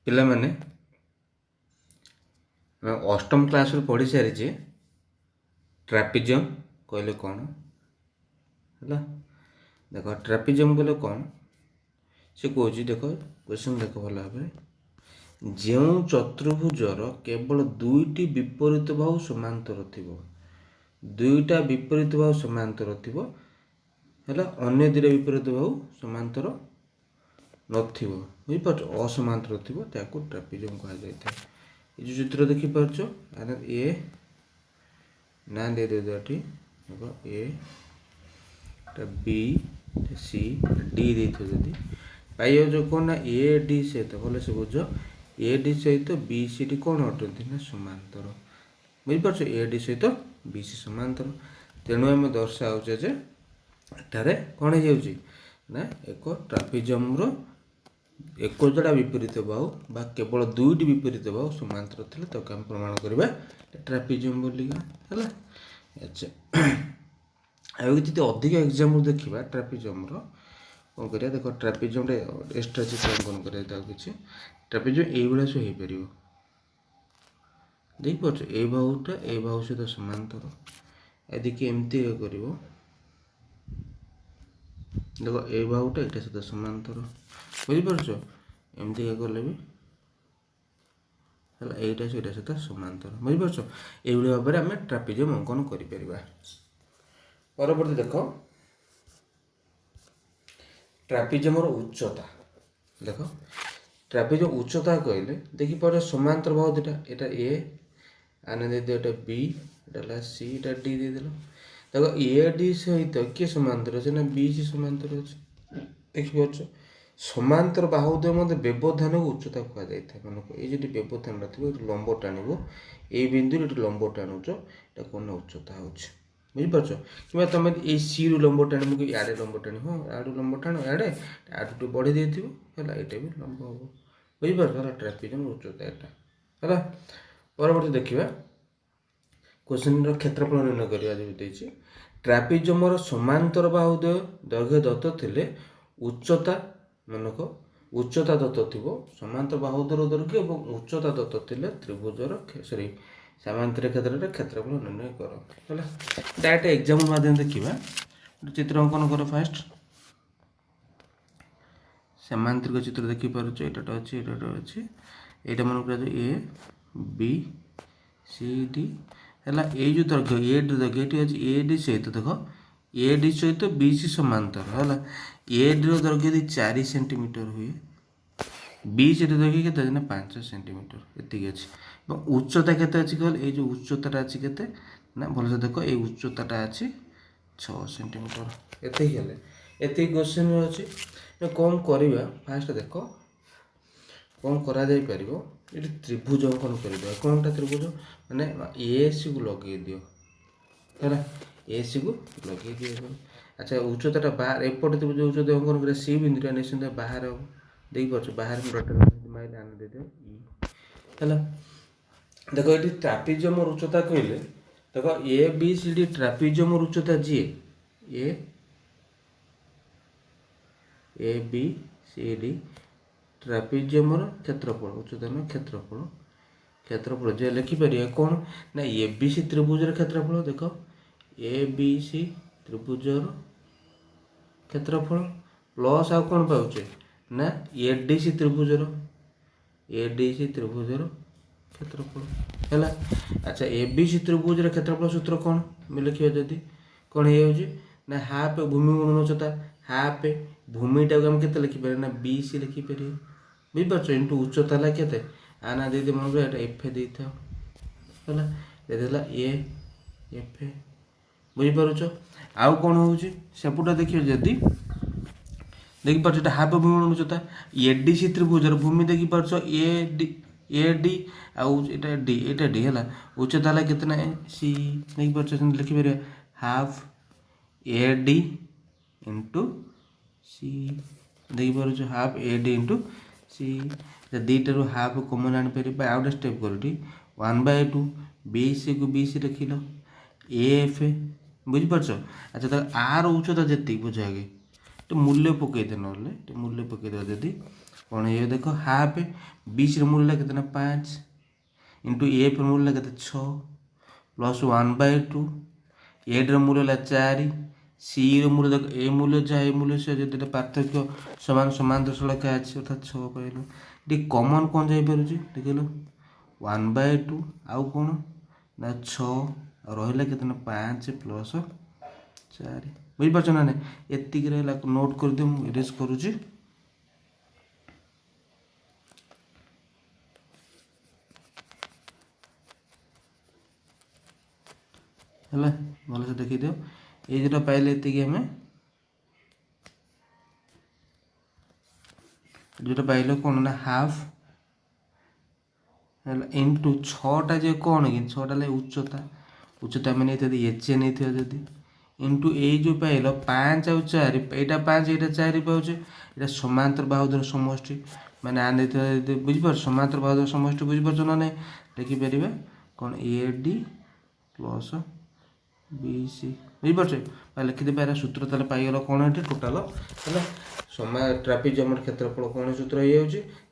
ପିଲାମାନେ ଆମେ ଅଷ୍ଟମ କ୍ଲାସ୍ରୁ ପଢ଼ି ସାରିଛେ ଟ୍ରାପିଜମ୍ କହିଲେ କ'ଣ ହେଲା। ଦେଖ ଟ୍ରାପିଜମ୍ କହିଲେ କ'ଣ ସେ କହୁଛି, ଦେଖ କ୍ୱେଶ୍ଚନ୍ ଦେଖ ଭଲ ଭାବରେ। ଯେଉଁ ଚତୁର୍ଭୁଜର କେବଳ ଦୁଇଟି ବିପରୀତ ବାହୁ ସମାନ୍ତର ଥିବ, ଦୁଇଟା ବିପରୀତ ବାହୁ ସମାନ୍ତର ଥିବ ହେଲା, ଅନ୍ୟ ଦୁଇଟା ବିପରୀତ ବାହୁ ସମାନ୍ତର ନଥିବ, ବୁଝିପାରୁଛ, ଅସମାନ୍ତର ଥିବ, ତାକୁ ଟ୍ରାପିଜମ୍ କୁହାଯାଇଥାଏ। ଏ ଯେଉଁ ଚିତ୍ର ଦେଖିପାରୁଛ, ଏ ନା ଦେଇଦେବ ଏଠି, ଦେଖ ଏ ବି ସି ଡି ଦେଇଥିବ, ଯଦି ପାଇଯାଉଛ କ'ଣ ନା ଏ ଡି ସହିତ, ଭଲସେ ବୁଝ, ଏ ଡି ସହିତ ବି ସି ଡି କ'ଣ ଅଟନ୍ତି ନା ସମାନ୍ତର, ବୁଝିପାରୁଛ, ଏ ଡି ସହିତ ବି ସି ସମାନ୍ତର। ତେଣୁ ଆମେ ଦର୍ଶାଉଛେ ଯେ ଏଠାରେ କ'ଣ ହେଇଯାଉଛି ନା ଏକ ଟ୍ରାପିଜମ୍ର ଏକଜୋଡ଼ା ବିପରୀତ ବାହୁ ବା କେବଳ ଦୁଇଟି ବିପରୀତ ବାହୁ ସମାନ୍ତର ଥିଲେ ତାକୁ ଆମେ ପ୍ରମାଣ କରିବା ଟ୍ରାପିଜମ୍ ବୋଲିକା ହେଲା। ଆଚ୍ଛା, ଆଉ ଯଦି ଅଧିକ ଏକ୍ଜାମ୍ପଲ୍ ଦେଖିବା ଟ୍ରାପିଜମ୍ର କ'ଣ କରିବା, ଦେଖ ଟ୍ରାପିଜମ୍ରେ ଏକ୍ସଟ୍ରା ଚିତ୍ର ଅଙ୍କନ କରିବା, ତାକୁ କିଛି ଟ୍ରାପିଜମ୍ ଏଇଭଳିଆ ସବୁ ହେଇପାରିବ, ଦେଖିପାରୁଛ, ଏଇ ବାହୁଟା ଏଇ ବାହୁ ସହିତ ସମାନ୍ତର, ଏଦିকে ଏମିତି କରିବ, ଦେଖ ଏଇ ବାହୁଟା ଏଇଟା ସହିତ ସମାନ୍ତର, ବୁଝିପାରୁଛ, ଏମିତି କଲେ ବି ହେଲା, ଏଇଟା ସେଇଟା ସହିତ ସମାନ୍ତର, ବୁଝିପାରୁଛ। ଏଇଭଳି ଭାବରେ ଆମେ ଟ୍ରାପିଜମ୍ ଅଙ୍କନ କରିପାରିବା। ପରବର୍ତ୍ତୀ ଦେଖ ଟ୍ରାପିଜମ୍ର ଉଚ୍ଚତା। ଦେଖ ଟ୍ରାପିଜମ୍ ଉଚ୍ଚତା କହିଲେ ଦେଖିପାରୁଛ ସମାନ୍ତର ବାହୁ ଦୁଇଟା, ଏଇଟା ଏ ଆନେ ଦେଇଦିଅ, ଏଇଟା ବି, ଏଇଟା ହେଲା ସି, ଏଇଟା ଡି ଦେଇଦେଲ। ଦେଖ ଏ ଡି ସହିତ କିଏ ସମାନ୍ତର ଅଛି ନା ବି ସି ସମାନ୍ତର ଅଛି, ଦେଖିପାରୁଛ। ସମାନ୍ତର ବାହୁ ଦ୍ୱୟ ମଧ୍ୟ ବ୍ୟବଧାନକୁ ଉଚ୍ଚତା କୁହାଯାଇଥାଏ। ମାନଙ୍କୁ ଏଇ ଯଦି ବ୍ୟବଧାନ ଥିବ, ଏଠି ଲମ୍ବ ଟାଣିବ, ଏଇ ବିନ୍ଦୁରେ ଏଠି ଲମ୍ବ ଟାଣୁଛ, ଏଇଟା କ'ଣ ନା ଉଚ୍ଚତା ହେଉଛି, ବୁଝିପାରୁଛ। କିମ୍ବା ତୁମେ ଏଇ ସିରୁ ଲମ୍ବ ଟାଣିବ କି ଇଆଡ଼େ ଲମ୍ବ ଟାଣିବ, ହଁ ଆଡ଼ୁ ଲମ୍ବ ଟାଣ, ଇଆଡ଼େ ଆଡ଼ୁ ଟିକେ ବଢ଼େଇ ଦେଇଥିବ ହେଲା, ଏଇଟା ବି ଲମ୍ବ ହେବ, ବୁଝିପାରୁଛ ହେଲା। ଟ୍ରାପିଜମ୍ ଉଚ୍ଚତା ଏଇଟା ହେଲା। ପରବର୍ତ୍ତୀ ଦେଖିବା କ୍ୱେଶ୍ଚନ୍ର କ୍ଷେତ୍ରଫଳ ନିର୍ଣ୍ଣୟ କରିବା ଯଦି ଦେଇଛି। ଟ୍ରାପିଜମ୍ର ସମାନ୍ତର ବାହୁ ଦ୍ୱୟ ଦୈର୍ଘ୍ୟ ଦତ୍ତ ଥିଲେ ଉଚ୍ଚତା, ମନେକ ଉଚ୍ଚତା ଦତ୍ତ ଥିବ, ସମାନ୍ତର ବାହୁଦ୍ୱୟର ଦୈର୍ଘ୍ୟ ଏବଂ ଉଚ୍ଚତା ଦତ୍ତ ଥିଲେ ତ୍ରିଭୁଜର ସାମାନ୍ତର କ୍ଷେତ୍ରରେ କ୍ଷେତ୍ରଫଳ ନିର୍ଣ୍ଣୟ କର ହେଲା। ଡାଇରେକ୍ଟ ଏକ୍ଜାମ୍ପଲ୍ ମାଧ୍ୟମରେ ଦେଖିବା, ଗୋଟେ ଚିତ୍ର ଅଙ୍କନ କର। ଫାଷ୍ଟ ସାମାନ୍ତରିକ ଚିତ୍ର ଦେଖିପାରୁଛ, ଏଇଟା ଅଛି, ଏଇଟା ଅଛି, ଏଇଟା ମନେ କରାଯାଉ ଏ ବି ସି ଡି ହେଲା। ଏଇ ଯେଉଁ ଦୈର୍ଘ୍ୟ ଏ ଡି ଦୈର୍ଘ୍ୟ ଏଠି ଅଛି, ଏ ଡି ସହିତ ଦେଖ ଏ ଡି ସହିତ ବି ସି ସମାନ୍ତର ହେଲା। ଏ ଡିର ଦୈର୍ଘ୍ୟ ଯଦି 4 ସେଣ୍ଟିମିଟର ହୁଏ, ବି ସିର ଦୈର୍ଘ୍ୟ କେତେ ଅଛି ନା 5 ସେଣ୍ଟିମିଟର, ଏତିକି ଅଛି। ଏବଂ ଉଚ୍ଚତା କେତେ ଅଛି କହିଲେ, ଏଇ ଯେଉଁ ଉଚ୍ଚତାଟା ଅଛି କେତେ ନା ଭଲସେ ଦେଖ, ଏଇ ଉଚ୍ଚତାଟା ଅଛି 6 ସେଣ୍ଟିମିଟର, ଏତିକି ହେଲେ ଏତିକି କ୍ୱେଶ୍ଚନ୍ ଅଛି। କ'ଣ କରିବା, ଫାଷ୍ଟ ଦେଖ କ'ଣ କରାଯାଇପାରିବ, ଏଠି ତ୍ରିଭୁଜ ଅଙ୍କନ କରିଦେବା। କ'ଣଟା ତ୍ରିଭୁଜ ମାନେ ଏସିକୁ ଲଗେଇ ଦିଅ ହେଲା, ଏସିକୁ ଲଗେଇ ଦିଅ। ଆଚ୍ଛା, ଉଚ୍ଚତାଟା ବାହାର ଏପଟେ ତ୍ରିଭୁଜ ଉଚ୍ଚତା ଅଙ୍କନ କରିବା, ସି ବିନ୍ଦୁଟା ନିଶ୍ଚିନ୍ତ ବାହାରେ ହେବ, ଦେଇପାରୁଛ, ବାହାରେ ମାଇଲେ ଆଣି ଦେଇଦିଅ ଇ ହେଲା। ଦେଖ ଏଠି ଟ୍ରାପିଜମ୍ର ଉଚ୍ଚତା କହିଲେ, ଦେଖ ଏ ବି ସି ଡି ଟ୍ରାପିଜମ୍ର ଉଚ୍ଚତା ଯିଏ ଏ ବି ସି ଡି ଟ୍ରାପିଜମ୍ର କ୍ଷେତ୍ରଫଳ, ଉଚ୍ଚତା ନୁହେଁ କ୍ଷେତ୍ରଫଳ, କ୍ଷେତ୍ରଫଳ ଯେ ଲେଖିପାରିବା କ'ଣ ନା ଏ ବି ସି ତ୍ରିଭୁଜର କ୍ଷେତ୍ରଫଳ। ଦେଖ ଏ ବି ସି ତ୍ରିଭୁଜର କ୍ଷେତ୍ରଫଳ ପ୍ଲସ୍ ଆଉ କ'ଣ ପାଉଛେ ନା ଏ ଡି ସି ତ୍ରିଭୁଜର କ୍ଷେତ୍ରଫଳ ହେଲା। ଆଚ୍ଛା, ଏ ବି ସି ତ୍ରିଭୁଜର କ୍ଷେତ୍ରଫଳ ସୂତ୍ର କ'ଣ ଲେଖିବା, ଯଦି କ'ଣ ହେଇଯାଉଛି ନା ହାଫ୍ ଭୂମି ଗୁଣନ ଉଚ୍ଚତା, ହାଫ୍ ଭୂମିଟାକୁ ଆମେ କେତେ ଲେଖିପାରିବା ନା ବି ସି ଲେଖିପାରିବା, ବୁଝିପାରୁଛ, ଇଣ୍ଟୁ ଉଚ୍ଚତା ହେଲା କେତେ ଆନା ଦେଇଦେ, ମନେ ଏଇଟା ଏଫ୍ ଦେଇଥାଉ ହେଲା, ଦେଇଦେଲା ଏ ଏଫ୍, ବୁଝିପାରୁଛ। ଆଉ କ'ଣ ହେଉଛି ସେପଟେ ଦେଖିବ, ଯଦି ଦେଖିପାରୁଛ ଏଇଟା ହାଫ୍ ଭୂମି ଗୁଣନ ଉଚ୍ଚତା, ଏ ଡି ସି ତ୍ରିଭୁଜର ଭୂମି ଦେଖିପାରୁଛ ଏ ଡି ଆଉ ଏଇଟା ଡି, ଏଇଟା ଡି ହେଲା, ଉଚ୍ଚତା ହେଲା କେତେ ନା ସି, ଦେଖିପାରୁଛ, ସେମିତି ଲେଖିପାରିବା half A D into C, ଦେଖିପାରୁଛ half A D into C. ଦୁଇଟାରୁ ହାଫ୍ କମନ୍ ଆଣିପାରିବା। ଆଉ ଗୋଟେ ଷ୍ଟେପ୍ କର, ଏଠି 1/2 ବିସିକୁ ବିସି ଲେଖିଲ ଏ ଏଫ୍, ବୁଝିପାରୁଛ। ଆଚ୍ଛା, ତାହେଲେ ଆର ଉଚ୍ଚତା ଯେତିକି ବୁଝ, ଆଗେ ଟିକେ ମୂଲ୍ୟ ପକାଇଦେ, ନହେଲେ ଟିକେ ମୂଲ୍ୟ ପକାଇଦେବା, ଯଦି कौन ये देखो हाफ बी सी मूल्य कितना 5 इंटू ए मूल्य केते 6 प्लस 1/2 ए मूल्य 4 सी मूल्य देखो ए मूल्य जहाँ ए मूल्य से जो पार्थक्य समान समांतर सड़क अच्छी अर्थात 6 पाइल ये कमन कौन जापर देख लो 1/2 आउ कौन ना 6 रहा कितना 5 प्लस 4 बुझीपार ना एति रहा नोट कर दियो मुझे इरेज करुच्ची है भलसे देखी दियो ये जोटा पाइले ये आम जोटा पाइल कौन ना हाफ इंटू 6टा जो कौन कि 6टा उच्चता उच्चता आम नहीं एच ए नहीं जदि इंटू ए जो पाइल 5 आउ 4 यहाँ 5 यहाँ 4 पाचे यहाँ समांतर बाहुधर समष्टि मैंने आने बुझीपार समांतर बाहुधर समष्टि बुझीपार ना नहीं देखिपर कौन A D plus B C बुझीपार लिखिदे सूत्र ताले पाइगल कौन ये टोटाल है समय ट्रापिजमर क्षेत्रफल कौन सूत्र हो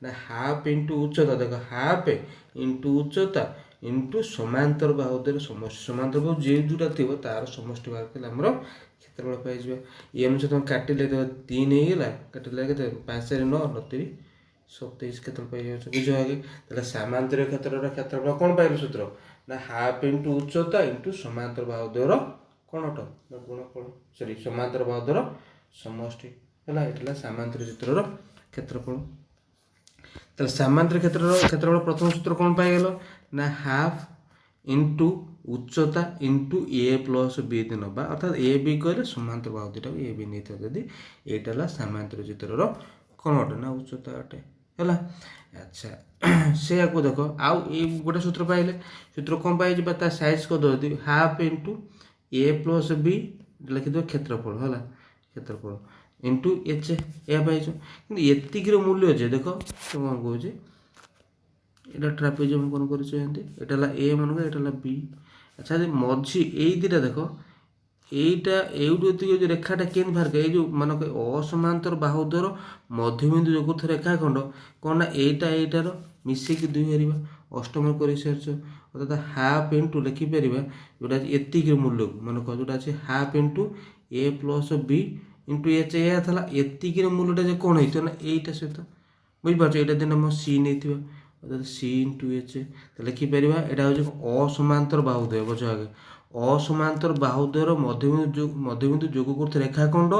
ना हाफ इंटू उच्चता देख हाफ इंटू उच्चता इंटू समांतर बाहुदर समष्टि समांतर बाहु जे जोटा थी तार समष्टि बाहर कले आमर क्षेत्रफल पाइज ये अनुसार तुम काटिले 3 होगा काटिले के 5 4 9 29 27 क्षेत्रफल पाइज बुझ आगे सामांतर क्षेत्रफल कौन पाइल सूत्र ना हाफ इंटू उच्चता इंटू समांतर बाहुदर कौन गुणफल सॉरी समांतर बाहुदर समष्टि है ये सामांतर चित्र क्षेत्रफल तो सामांतर क्षेत्रफल प्रथम सूत्र कौन पाइगल ना half into उच्चता into A plus B ना अर्थात ए बी कहले समांतर बाहु दुटा ए बी नहीं था यहाँ सामांतर चित्र कौन अटे ना उच्चता अटे है अच्छा से आपको देख आउ ये गोटे सूत्र पाइले सूत्र कौन पाई साइज को दे half into A plus B लिखिद क्षेत्रफल है क्षेत्रफल इंटू एच या पाइछ कि एतिक मूल्य अच्छे देख तो कौन कहे यहाँ ट्रापेजियम कौन कर ए मन यहाँ बी अच्छा मझी यही दुटा देख এইটা এইটি जो रेखाटा के बाहर ये जो मानक असमांतर बाहुदर मध्यबिंदु जो थे रेखाखंड कौन ना यहीटार मिसेक दुई हरवा अष्टम कर सारी अर्थात हाफ इंटू लिखिपर जोटा एतिक मूल्य को मानक जोटा अच्छे half into A plus B into H या था एतिक मूल्यटा कौन होता ना यहीटा सहित बुझीपार यहाँ दिन आम सी नहीं अर्थात सी इंटू एच लिखिपर यहाँ हूँ असमांतर बाहुदय बच आगे असमांतर बाहुदर मध्यबिंदु जोग कर रेखाखंड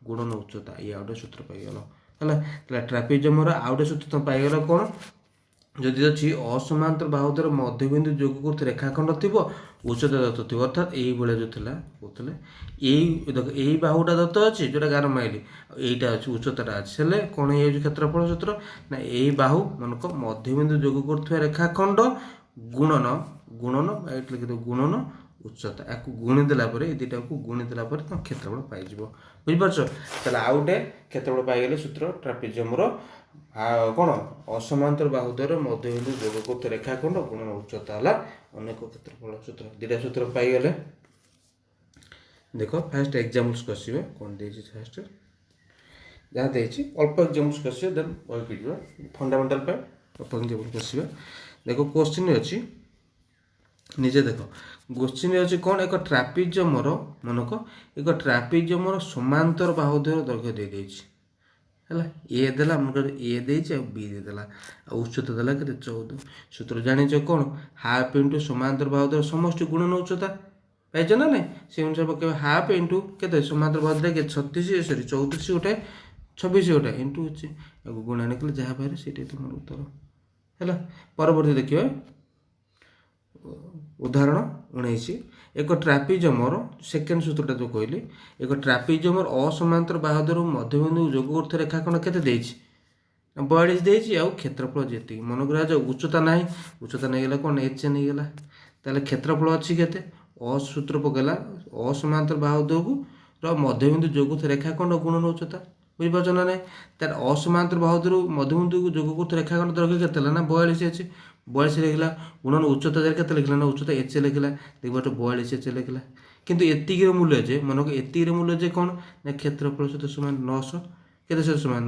गुणन उच्चता ये आउटे सूत्र पाइगल है ट्रापेजियमर आउटे सूत्र तुम पाइगल कौन जदि अच्छी असमांतर बाहुदर मध्यबिंदु जोग कर रेखाखंड थी उच्चता दत्त थी अर्थात यही भाया जो कहते यही बाहुटा दत्त अच्छी जोटा गार माइली यहीटा अच्छी उच्चता अच्छे है कौन ये क्षेत्रफल सूत्र ना यही बाहु मनक मध्यबिंदु जोग कर रेखाखंड गुणन गुणन लिखिद गुणन उच्चता या गुणी देला दुटा को गुणी देला तुम क्षेत्रफल पाइज बुझीपार आउ गोटे क्षेत्रफल पाइगले सूत्र ट्रापेजियमर कौन असमांतर बाहुदर मध्यबिंदु जोग कर रेखाखंड गुणन उच्चता है अनेक क्षेत्रफल सूत्र दुटा सूत्र पाइगले देख फास्ट एग्जाम्पल्स कसिबे कौन देछि फास्ट जहाँ देछि अल्प एग्जाम्पल्स कसिबे देन बही पीडिबा फंडामेंटल पे अल्प एग्जाम्पल कसिबे देखो क्वेश्चन अछि निजे देख क्वेश्चन अच्छे कौन एक ट्रापेजियमर मनक एक ट्रापेजियमर समांतर बाहुदर दैर्घ्य दे है ए देला मन ए देछि बी देला उच्चता देला के 14 सूत्र जानिछ कौन हाफ इंटू समांतर बाहुदर समष्टि गुणन उच्चता पाइछ ना नहीं से अनुसार पके हाफ इंटू के समांतर बाहुदर के 36 सॉरी 34 गोटे 26 गोटे इंटू अच्छे गुणा निकले जहाँ पारे से तुम उत्तर है परवर्ती देखिए उदाहरण 19 एक ट्रापेजियमर सेकेंड सूत्रटा जो कहली एक ट्रापेजियमर असमांतर बाहुदर मध्यबिंदु जोग कर रेखाखंड केते 42 आउ क्षेत्रफल जी मन करा उच्चता ना उच्चता नहीं गला कौन एच नहीं गला ताले क्षेत्रफल अच्छी के असूत्र पकेला असमांतर बाहुदर मध्यबिंदु जोग कर रेखाखंड गुणन उच्चता बुझीपार ना नहीं तार असमांतर बाहुदर मध्यबिंदु जोग कर रेखाखंड दैर्घ्य के ना 42 अच्छे 42 लिखला गुणन उच्चता के लिखला ना उच्चता एच लिखला देखो 42 एच लिखला किंतु एतिक मूल्य जे मनक एतिक मूल्य जे कौन ना क्षेत्रफल सहित समान 900 के समान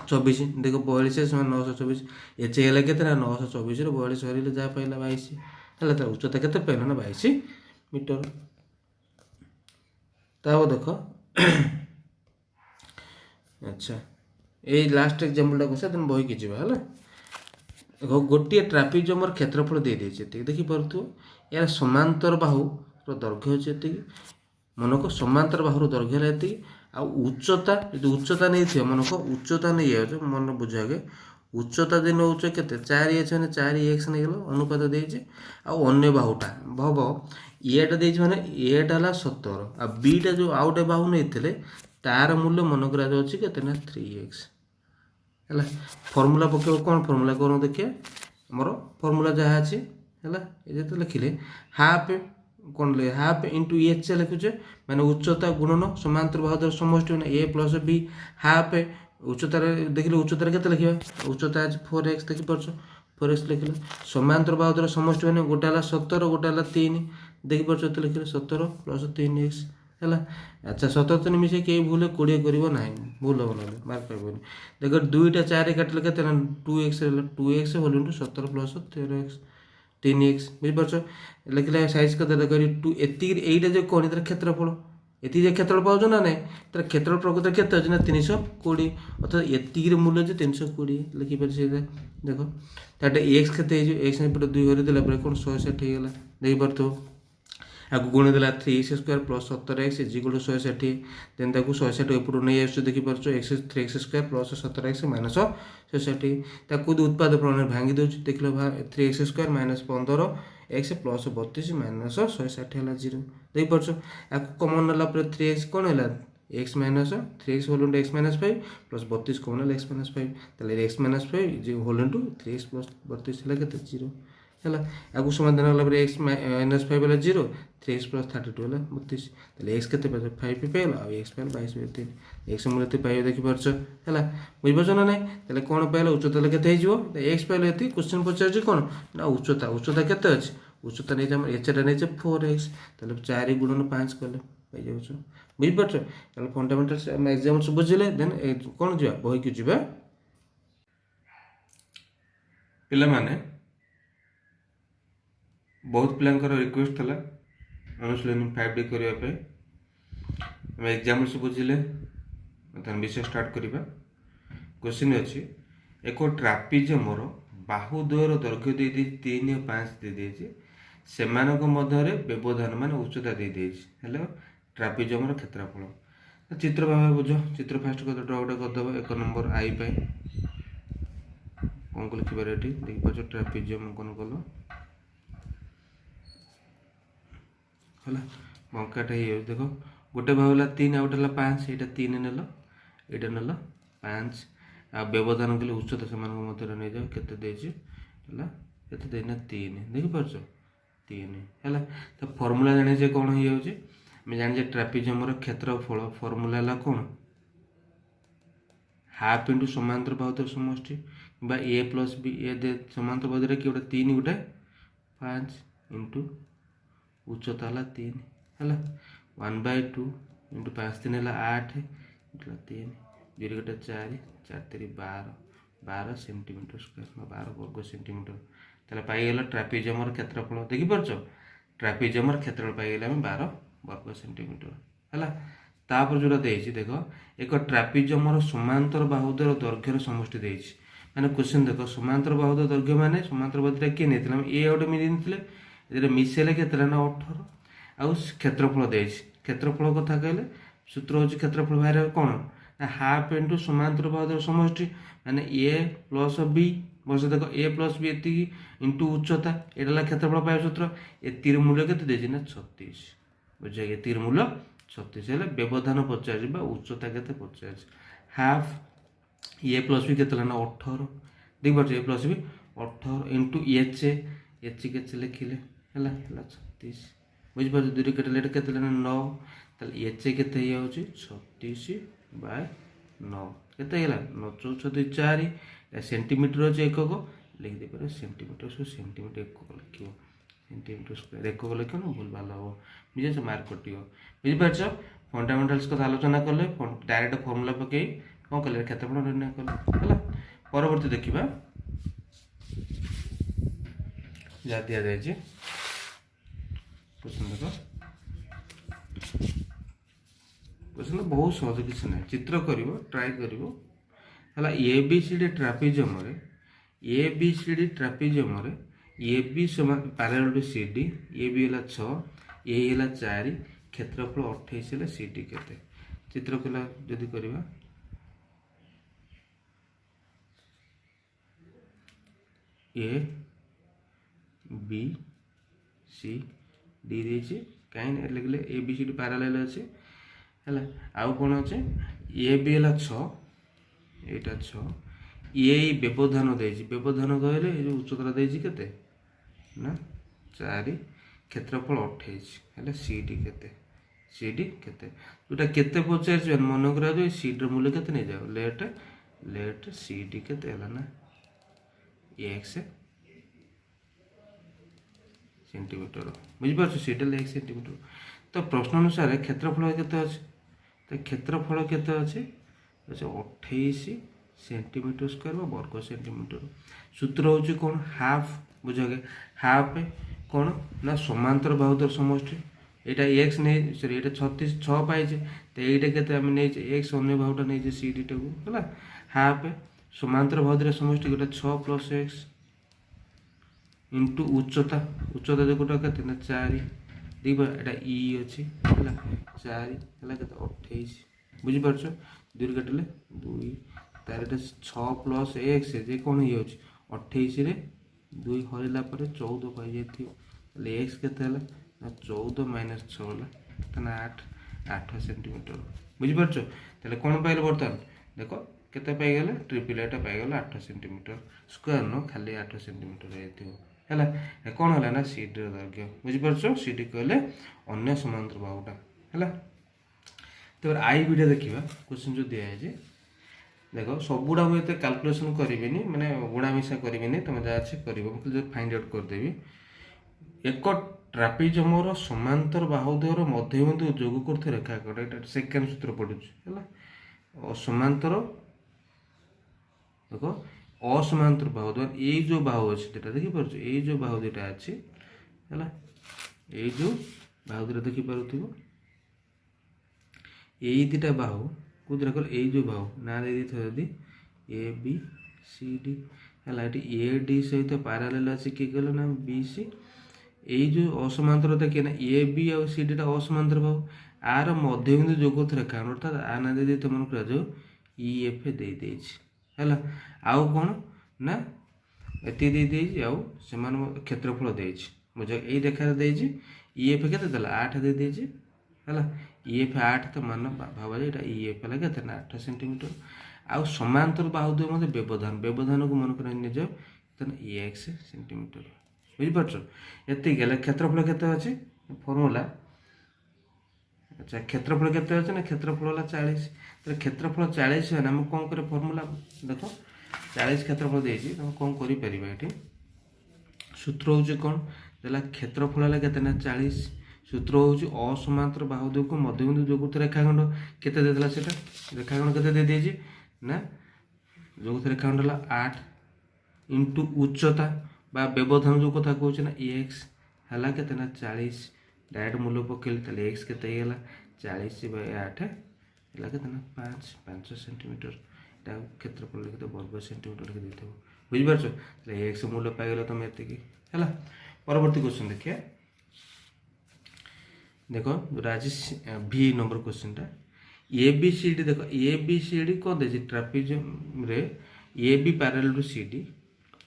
24 देख 42 924 एच है के 924 42 हर जहाँ पाइला 22 है तार उच्चता के पाइल ना 22 मीटर। तब देख अच्छा ये लास्ट एग्जाम्पल को देन बही की जावा है देखो गोटे ट्राफिक जमर क्षेत्रफल दे देखिपु यार समांतर बाहु दैर्घ्य अच्छी मनक समांतर बाहु दैर्घ्य है आ उच्चता जो उच्चता नहीं थी मनक उच्चता नहीं जाए मन बुझ आगे उच्चता दिन नौ के 4x मैंने 4x नहीं गल अनुपात देजे अन्य बाहुटा हम एटा दे मैंने एटा है 70 आ बीटा जो आउ गए बाहु नहीं तार मूल्य मन करा 3x है फर्मूला पकेब कौन फर्मूला कौन देखिए मोर फर्मूला जहाँ अच्छी है ये लिखिले हाफ कौन ले हाफ इंटू एच लिखुचे मैंने उच्चता गुणन समांतर बाहुदर समष्टि मैंने ए प्लस बी हाफ उच्चतार देखिले उच्चतार के लिखा उच्चता आज 4x देखिपार 4x लिखिले समांतर बाहुदर समष्टि मैंने गोटे है 70 गोटे है 3 देखिपार लिखिले 70 प्लस 3x है अच्छा 70 तो मिसे कई भूल 20 कर भूल हम ना मार्क पाइबनी देख 2टा 4 काटिले के 2x 2x whole into 70 plus 13x 3x बुझीपार लिखिले सैज के देख 2 एटा जो कौन तर क्षेत्रफल ये क्षेत्रफल पाँच ना ना तर क्षेत्रफल प्रकृत केते अच्छे ना 320 अर्थात ये मूल्य जो 320 लिखिपारे देख ताटे एक्स के एक्स दुई हर देला कौन 160 होगा देखिपार आगे गुणी देला 3x² plus 70x is equal to 160 then ताको 160 ऊपर नहीं आस देखिपार x 3x² plus 70x minus 160 ताको उत्पाद प्रणाली भांगी दूसरी देख लो 3x² minus 15x plus 32 minus 160 है 0 देखिपार आपको कमन नाला 3x कौन है x minus 3x whole into x minus 5 plus 32 common है x माइनस 5 ताले x minus 5 whole into 3x plus 32 है के 0 है आगु समाधान होगा एक्स माइनस 5 है 0 3x प्लस 32 है 32 ताले एक्स के 5 पाइल आ एक्स पाइल 22/3 एक्स मूल्य पाइब देखिपार है बुझीपार ना ना ताले कौन पाइल उच्चता के एक्स पाइल ये क्वेश्चन पचार कौन ना उच्चता उच्चता के अच्छे उच्चता नहीं एचटा नहीं 4x ताले 4 गुणन 5 कले पाई जाऊँ बुझीपार ताले फंडामेंटल्स एग्जाम्पल्स बुझिले देन कौन जा बही की जा पिला माने बहुत पिलांकर रिक्वेस्ट था अनुशीलन 5D करने एग्जाम्पल्स बुझिले विषय स्टार्ट करवा क्वेश्चन अच्छी एक ट्रापिजमर बाहुद्वयर दैर्घ्य दे 3 और 5 दे से मध्य व्यवधान मान उच्चता दे ट्रापिजमर क्षेत्रफल चित्र भाव बुझ चित्र फास्ट कर ड्रॉ करदेव 1 नंबर आई कौन को लिखिबार ये देखिपार ट्रापिजम कौन कल है बंकाटा ये देख गोटे भाव है 3 आउट है 5 यहाँ 3 नेल यहाँ नेल 5 आ व्यवधान कले उच्चता से मध्य नहीं जाओ के देना 3 देखिपार 3 है तो फर्मूला जाने कौन हो जाने ट्रापिजमर क्षेत्रफल फर्मूला है कौन हाफ इंटू समांतर बाहुदर समष्टि ए प्लस बी ए समांतर बाहुदर कि गोटे 3 गोटे 5 इंटू उच्चता है 3 है 1/2 इंटू 5 3 है 8 इंटू 3 जीरो गोटे 4 4 3 12 सेंटीमीटर स्क्वायर 12 वर्ग सेंटीमीटर ताले पाइगला ट्रापिजमर क्षेत्रफल देखिपार ट्रापिजमर क्षेत्रफल पाइगला 12 वर्ग सेंटीमीटर है तापर जोड़ा देख एक ट्रापिजमर समांतर बाहुदर दैर्घ्यर समष्टि देछि माने क्वेश्चन देख समांतर बाहुदर दैर्घ्य माने समांतर बाहुदर किए नहीं ए गोटे मिले मिसेले के 18 आउ क्षेत्रफल दे क्षेत्रफल कथा कहले सूत्र हूँ क्षेत्रफल बाहर कौन हाफ इंटू समांतर बाहुदर समष्टि माने ए प्लस बी बस देख ए प्लस बी ये इंटू उच्चता यहाँ क्षेत्रफल पाए सूत्र ए मूल्य के 36 बुझे ये मूल्य 36 है व्यवधान 50 उच्चता के 50 हाफ ए प्लस बी के 18 देख पार्छ ए प्लस बी 18 इंटू एच के लिखिले है 36 बुझीपार दूरी कटिले के 9 ताले एच के 36/9 के 9 4 सेंटीमीटर अच्छे एकक लिखिदे पारे सेंटीमीटर सेंटीमीटर एकक लिख सेंटीमीटर स्क्वायर एकक लिख भूल भाल हम निजे से मार्क कटिव बुझीपार फंडामेंटल्स कथा आलोचना कले डायरेक्ट फर्मूला पकई कौन कले क्षेत्रफल निर्णय कले है। परवर्ती देखा जहाँ दि जाए क्वेश्चन देख क्वेश्चन बहुत सहज किसी ना चित्र कर ट्राए कर A B C D trapezium A B C D trapezium A B समान parallel to C D A B है 6 ए है 4 क्षेत्रफल 28 है सी डी केते चित्र कला जदि करवा ए बी सी डी देछि कहीं लिखले A B C D parallel अच्छे है आउ कौन अच्छे ए बी है 6 यहाँ 6 ये व्यवधान देछि व्यवधान कहले ये उच्चता देछि केते ना 4 क्षेत्रफल 28 है सी डी केते सी डी केते जोटा केते पचार मन करा जो सी डी मूल्य केते नहीं जाओ लेट लेट सी डी केते है ना एक्स सेंटीमीटर बुझिपार सी डी एक्स सेंटीमीटर। तो प्रश्न अनुसार क्षेत्रफल केते अच्छे तो क्षेत्रफल केते अच्छे 28 सेंटीमीटर स्क्वायर वर्ग सेंटीमीटर। सूत्र हूँ कौन हाफ बुझे हाफ कौन ना समांतर बाहुदर समष्टि यहाँ एक्स नहीं सॉरी ये 36 6 पाइचे तो ये के एक्स अन्य बाहुटा नहीं सी डी टा को है हाफ समांतर बाहुदर समष्टि गोटे 6 प्लस एक्स इंटू उच्चता उच्चता जो गोटा के 4 देख यहाँ ई अच्छी है 4 है 28 बुझीपार दुई कटिले 2 तार 6 प्लस एक्स जे कौन ये 28 2 हरला 14 पाई जाइए एक्स के 14 माइनस 6 है 8 सेंटीमीटर बुझीपार तेल कौन पाइल बर्तमान देख केते पाइगले ट्रिपल एटा पाइगला 8 सेंटीमीटर स्क्वायर न खाली 8 सेंटीमीटर है कौन है ना सी डी दैर्घ्य बुझीपार सी डी कहले अन्य समांतर बाहुटा है। तो आई वीडियो देखा क्वेश्चन जो दिखाई देख सबुड़ा मुझे कैलकुलेशन करी माने गुणा मिसा करी तुम जहाँ अच्छे कर फाइंड आउट करदेवी एक ट्रापिजमर समांतर बाहुद्वयर मध्यबिंदु जोग कर रेखाखंड सेकेंड सूत्र पड़ू है समांतर देख असमांतर बाहुद्वयर ये जो बाहु अच्छे देखिपार ये जो बाहु दुटा अच्छे है ये जो बाहु दुटा देखिपार यही दुटा बाहु कौन कल ये जो बाहु ना दे दी ए बी सी डी है ए डी सहित पैरेलल अच्छे किए कल ना बी सी यही जो असमांतर देखिए ना A B uh C D असमांतर Bahu are मध्यबिंदु जोग रेखा अर्थात आ ना दे मन कर जो ई एफ दे है आउ कौन ना एति दे आउ से क्षेत्रफल देछि मुझे यही रेखा देछि ई एफ के 8 दे है ई एफ 8 तो मान भाव ये ई एफ है के 8 सेंटीमीटर आउ समांतर बाहुद्वय मध्य व्यवधान व्यवधान को मन कर जाओ एक्स सेंटीमीटर बुझीपार ये क्षेत्रफल केते अच्छे फर्मूला अच्छा क्षेत्रफल केते अच्छे ना क्षेत्रफल है 40 तो क्षेत्रफल 40 है ना कौन कर फर्मूला देख 40 क्षेत्रफल देती तुम कौन कर सूत्र हूँ कौन देला क्षेत्रफल है केते ना 40 सूत्र हूँ असमांतर बाहुद्वय को मध्यबिंदु जोग रेखाखंड केते देला सेटा रेखाखंड केते दे देछि ना जोग रेखाखंड है 8 इंटू उच्चता बा व्यवधान जो कथा कहूँ ना एक्स है केते ना 40 डायरेक्ट मूल्य पकेले एक्स केते गला 40/8 है केते ना 5 सेंटीमीटर क्षेत्रफल लिखते वर्ग सेंटीमीटर लिखी देते बुझीपार एक्स मूल्य पाइगल तुम एति है। परवर्ती क्वेश्चन देखिए देख जो आज भी नंबर क्वेश्चन टा ए बी सी डी देख ए बी सी डी कौन दे ट्रापिजम रे A B parallel to C D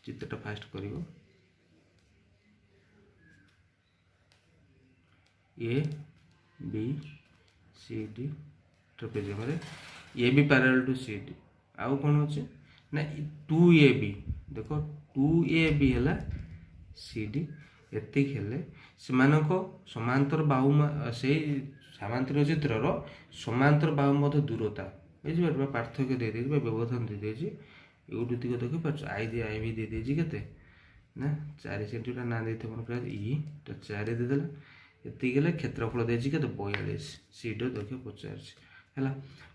चित्रटा फास्ट कर A B C D trapezium रे A B parallel to C D आउ कौन अच्छे ना 2AB देख 2AB है सी डी एतिक हेले समांतर बाहु से सामांतर चित्रर समांतर बाहु मध्य दूरता बुझिपार पार्थक्य दे व्यवधान दे यूटिक देखिए आई दी आई भी दे देजी के ना 4 सेंटीमीटर ना देते मन कर ई 4 देदेला एतिक क्षेत्रफल देछि के 42 सी डी देखिए 50 है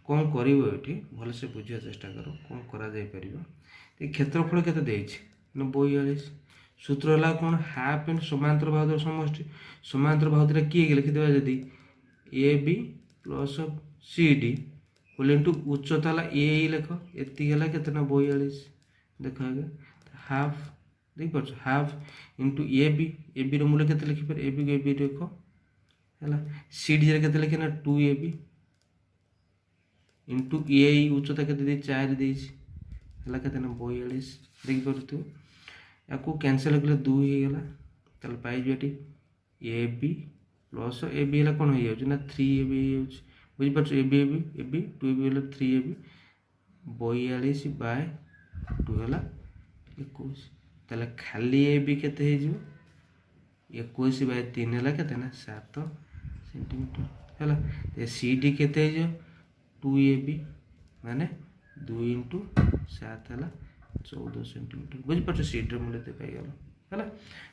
कौन कर ये भलसे बुझा चेष्टा कर कौन करा क्षेत्रफल के 42 सूत्र है कौन हाफ इन समांतर बाहुर समष्टि समांतर बाहुर किए लिखिदेवा जदि A B plus C D बोल इंटू उच्चता है ए लेख एति है के 42 देख आगे हाफ देख पार्छ हाफ इंटू ए बी रूल्य के लिखिपार ए बी देख है सी डी के लिखे ना 2ab इंटू ए उच्चता के 4 देगी है के 42 देखिपे या कैनसल कले 2 होगा ताल पाइबी A B plus A B है कौन हो ना 3ab बुझीपार A B 2ab 3ab 42 bye 2 है 21 ताले खाली ए बी के 21 बाय 3 है के 7 सेंटीमीटर है सी डी के 2ab माने 2 इंटू 7 है 14 सेंटीमीटर बुझीपार सीड्र मूल्य तो पाइगल है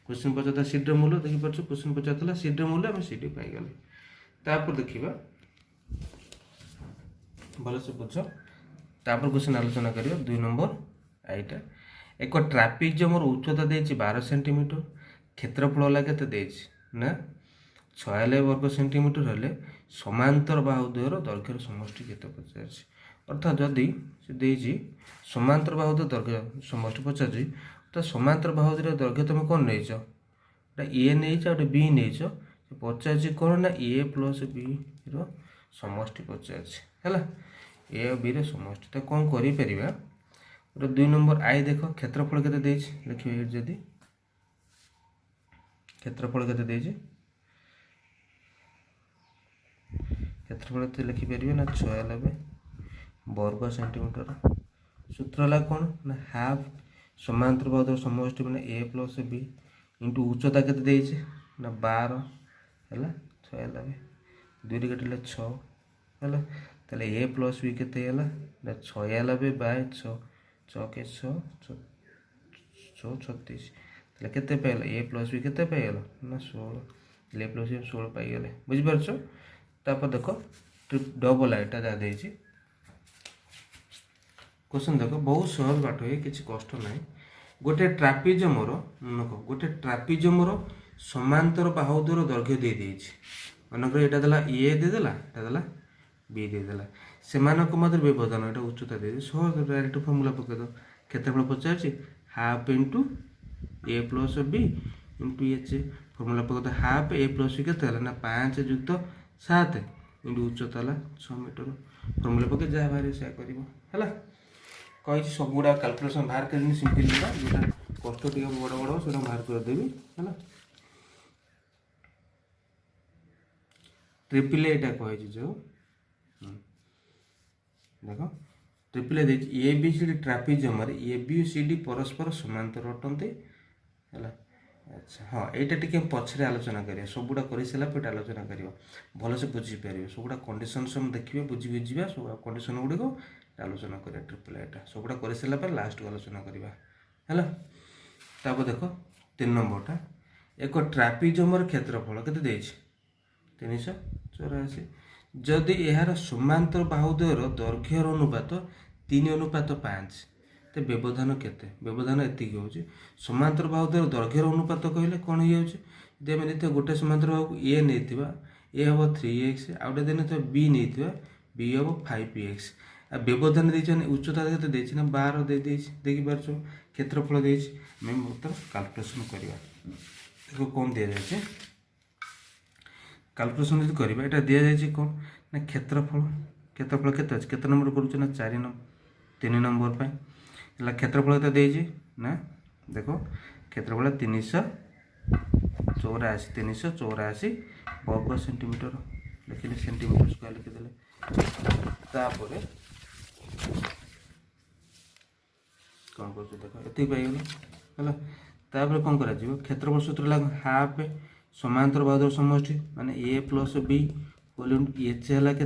क्वेश्चन पचार सीड्र मूल्य देखिपार क्वेश्चन पचार सीड्र मूल्य आम सीडी पाइगल तापर देखा भलसे बुझ तापर क्वेश्चन आलोचना करियो 2 नंबर आईटा एक ट्रापेजियमर उच्चता देछि 12 सेंटीमीटर क्षेत्रफल है केते ना 46 वर्ग सेंटीमीटर हेले समांतर बाहुद्वयर दैर्घ्यर समष्टि केते पचार अर्थात जदि से देछि समांतर बाहुद्वय दैर्घ्य समष्टि पचार तो समांतर बाहुद्वयर दैर्घ्य तुम कौन नहीं ए नहीं बी नहीं पचार कौन ना ए प्लस बी समष्टि पचार है ए और बी समष्टि तो कौन कर 2 नंबर आई देख क्षेत्रफल के देखिए जदि क्षेत्रफल के क्षेत्रफल लिखिपर ना 96 वर्ग सेंटीमीटर सूत्र है कौन ना हाफ समांतर बाहुर समष्टि मैंने ए प्लस बी इंटू उच्चता के ना 12 है 96 2 कटिले 6 है ताले ए प्लस बी के 96 बाय 6 6 के 6 36 ताले केते पाइल ए प्लस बी केते पाइल ना 16 ए प्लस बी 16 पाइगले बुझिपारछ तापर देख डबल आईटा जहाँ देछि क्वेश्चन देख बहुत सहज बाट है किसी कष्ट ना गोटे ट्रापेजियमर गोटे ट्रापेजियमर समांतर बाहुद्वयर दैर्घ्य दे देछि मनकर एटा देला ए देदेला एटा देला बी देदेला सेमानक मध्य व्यवधान एटा उच्चता दे सहज डायरेक्ट फॉर्मूला पके दो क्षेत्रफल पचार half into A plus B into H formula पके दो हाफ ए प्लस बी के ना 5 युक्त 7 इंटू उच्चता है 6 मीटर फॉर्मूला पके जहाँ बाहर से कर कही सब गुड़ा कैलकुलेसन बाहर कर सिंपल जोटा कष्ट टे बड़ बड़ से बाहर करदेवी है ट्रिपल एटा कही जो देख ट्रिपल ए बी सी डी ट्रापेजियमर ए बी सी डी परस्पर समांतर अटंती है अच्छा हाँ यहाँ टी पछरे आलोचना करिया सबुड़ा कर सारा पे आलोचना कर भलसे बुझीपर सबुड़ा कंडीशन सब देखिए बुझी बुझा सब कंडीशन गुड़िक आलोचना करिया ट्रिपल एटा सबुड़ा कर सारा लास्ट को आलोचना करवा है तापर देख 3 नंबरटा एक ट्रापेजियमर क्षेत्रफल के 384 जदि यार समांतर बाहुद्वयर दैर्घ्यर अनुपात 3:5 तो व्यवधान केते व्यवधान एतिक होची समांतर बाहुद्वयर दैर्घ्यर अनुपात कहले कौन हो जाए आम देखिए गोटे समांतर बाहु ए नहीं ए हम 3x आउटे देने बी नहीं बी हम 5x आ व्यवधान देने उच्चता के ना 12 देखिपार क्षेत्रफल देमें बर्तमान कैलकुलेसन करवा देखो कौन दि जाए कैलकुलेसन जो करवा यहाँ दि जाए कौन ना क्षेत्रफल क्षेत्रफल के नंबर करूँ 3 नंबर पर क्षेत्रफल के ना देखो क्षेत्रफल 384 वर्ग सेंटीमीटर लिखिले सेंटीमीटर स्क्वायर लिखिदे तापर कौन कर देख ये पाइगल है तापर कौन कर क्षेत्रफल सूत्र लग हाफ समांतर बाहुद्वयर समष्टि माने ए प्लस बी वॉल्यूम एच है के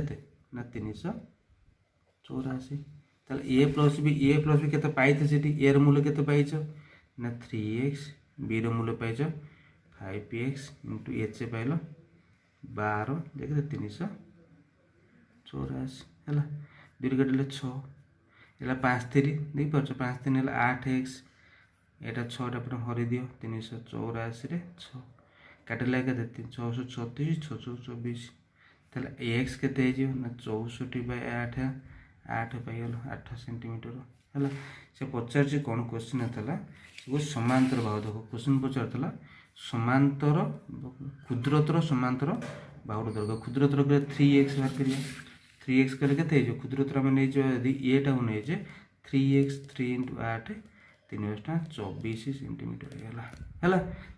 ना 384 ताले ए प्लस बी के पाई सी ए मूल्य के पाइच ना 3x बी मूल्य पाइच 5x इंटू एच पाइल 12 देखिए 384 है दुई कटे 6 है 5 3 देखिए 5 3 है 8 एक्स यहाँ 6टा पूरा हरी दियो 384 6 काटिला के 636 624 ताहले एक्स के ना 64/8 8 पाइल 8 सेंटीमीटर है से पचार कौन क्वेश्चन था समांतर बाहु देख क्वेश्चन पचार समांतर क्षुद्रतर समांतर बाहुर दर्घ्य क्षुद्रतर 3x बाहर करिए 3x कले के क्षुद्रतर आम नहीं यदि एटा को नहीं 3x 3 × 8 3 × 24 सेंटीमीटर है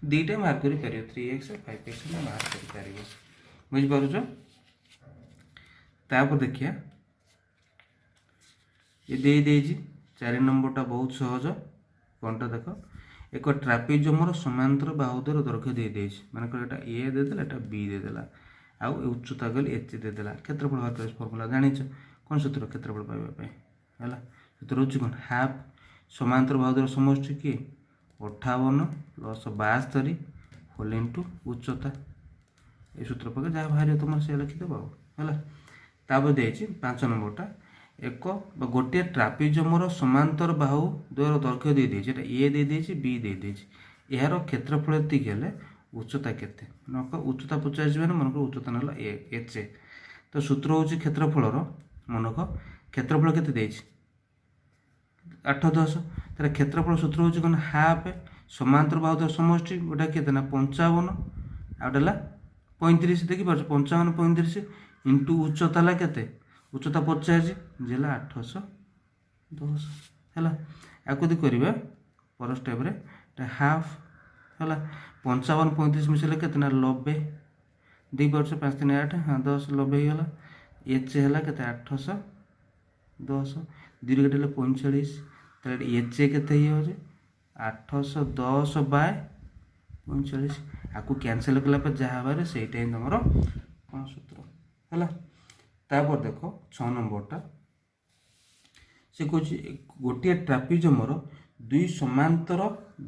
दुईटा मार्क कर 3x 5x मार्क कर बुझीपार तापर देखिए ये दे 4 नंबरटा बहुत सहज कौनटा देख एक ट्रापेजियम समांतर बाहुद्वयर दैर्घ्य दे मानक ए देदेला एटा बी देदेला आउ उच्चता गल एच देदेला क्षेत्रफल बाहर कर फर्मुला जानिछ कौन सूत्र क्षेत्रफल पाइबा है सूत्र हूँ कौन हाफ समांतर बाहुद्वयर समष्टि किए 58 + 72 होल इंटू उच्चता ये सूत्र पकड़ जहाँ बाहर तुम से लिखिदेव है तापर दे 5 नंबरटा एक गोटे ट्रापेजियम समांतर बाहु द्वयर दैर्घ्य दे ए दे बी दे यार क्षेत्रफल एतिक है उच्चता केते नक उच्चता 50 मनक उच्चता ना एच तो सूत्र हूँ क्षेत्रफल मनक क्षेत्रफल के 8 10 तेरा क्षेत्रफल सूत्र हूँ कौन हाफ समांतर बाहुद्वयर समष्टि गोटा के 55 आउटा 35 देखिए 55 35 इंटू उच्चता है के उच्चता 50 जेला 810 है आपको करवा पर स्टेप हाफ है 55 35 मिसले के 90 2 वर्ष 5 3 8 हाँ 10 90 होगा एच है के 810 2 कटे 45 तेल एच के 810/45 आपको कैनसल कला जहाँ बारे से तुम कौन सूत्र है तापर देख 6 नंबरटा से कौच गोटे ट्रापेजियम दुई समांतर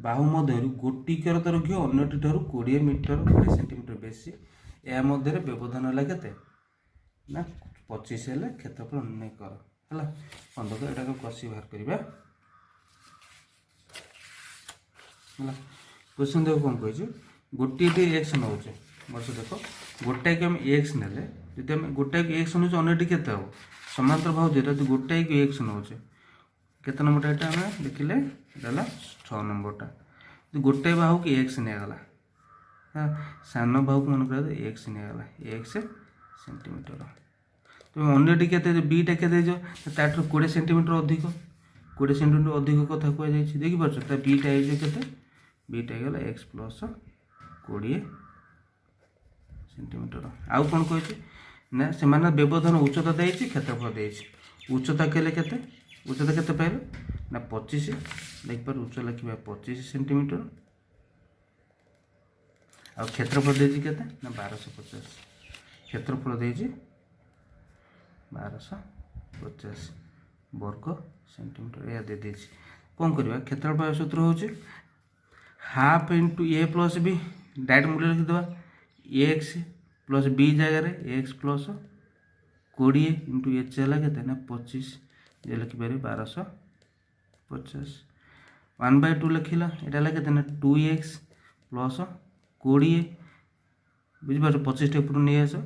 बाहु मध्य गोटिकर दैर्घ्य अन्यटी 20 मीटर 20 सेंटीमीटर बेसी या मध्य व्यवधान है के 25 है क्षेत्रफल निर्णय कर है पंद्रह एटा को कषि बाहर करवा क्वेश्चन देख कौन कही गोटे एक्स नौचे वर्ष देख गोटाए को एक्स ने जी आम गोटाए एक्स नौ अन्यटी के समांतर बाहु दुईटा जो गोटाए एक्स नौचे केते नंबरटा ये आम देखिले 6 नंबरटा जो गोटाए बाहु की एक्स निगला हाँ सान बाहु को मन कर एक्स निगला एक्स सेंटीमीटर तुम अन्यटी के बीटा के 20 सेंटीमीटर अधिक 20 सेंटीमीटर अधिक कथा कहुई देखिए बीटा के बीटा गला एक्स प्लस 20 सेंटीमीटर आउ कौन कही ना से व्यवधान उच्चता दे क्षेत्रफल दे उच्चता केले के उच्चता के पाइल ना 25 देखिए उच्च लिखा 25 सेंटीमीटर आ क्षेत्रफल दे के ना 1250 क्षेत्रफल दे 1250 वर्ग सेंटीमीटर या दे कौन करवा क्षेत्रफल सूत्र हूँ half into A plus B direct मूल्य लिखिदेवा एक्स प्लस बी जगार एक्स प्लस 20 इंटू एच है के 25 ये लिखिपारे 1250 1/2 लिखला यहाँ के 2x प्लस 20 बुझीपार 25 टे नहीं आस 100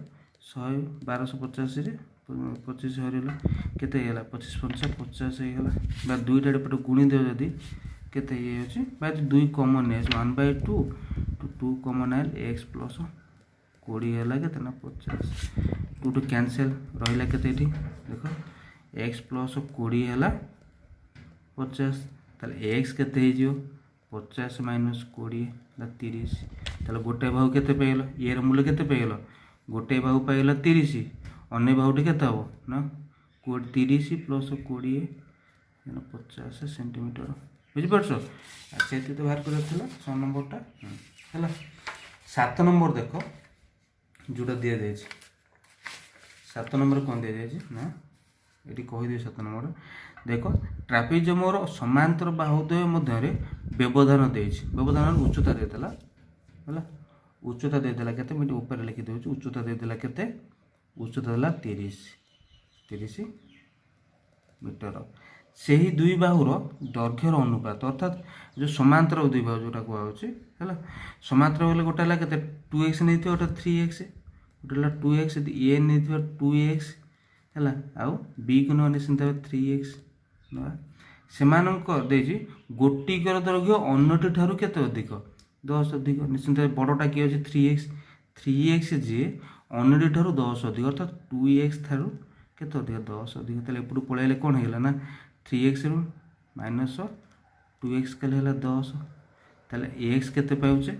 1250 25 हरला के 25 50 50 होगा दुईटा पटे गुणी देव जदि केते ये अच्छे बाय 2 कॉमन है 1/2 टू 2 कॉमन आयल एक्स प्लस 20 है के 50 2 टू कैंसल रहा के देख एक्स प्लस 20 है 50 ताले एक्स के 50 माइनस 20 30 ताले गोटे बाहु के पाइल ये मूल्य के पाइल गोटे बाहु पाइल 30 अन्य बाहुटी के ना 30 प्लस 20 50 सेंटीमीटर बुझीपार से तो बाहर कर 6 नंबरटा है 7 नंबर देख जोटा दी जाए 7 नंबर कौन दी जाए ना ये कहीदे 7 नंबर देख ट्रापेजियम समांतर बाहुद्वय मध्य व्यवधान दे व्यवधान उच्चता देदेला है उच्चता देदेला के ऊपर लिखिदे उच्चता देदेला के उच्चता देला 30 30 मीटर से ही दुई बाहुर दैर्घ्यर अनुपात अर्थात जो समांतर दुई बाहु जोटा कहुच्छे है समांतर बोले गोटे है के 2x नहीं गोटे 3x गोटे है 2x ए नहीं 2x है आउ बी को निश्चिंत 3x से गोटिकर दैर्घ्य अन्यटी ठारू केते अधिक 10 अधिक निश्चिंत बड़टा किए अच्छे 3x जी अन्यटी ठारू 10 अधिक अर्थात 2x ठारू केते अधिक 10 अधिक तेल एपटू पलैले कौन है ना 3x रु माइनस 2x कले है 10 तेल एक्स केते पाउचे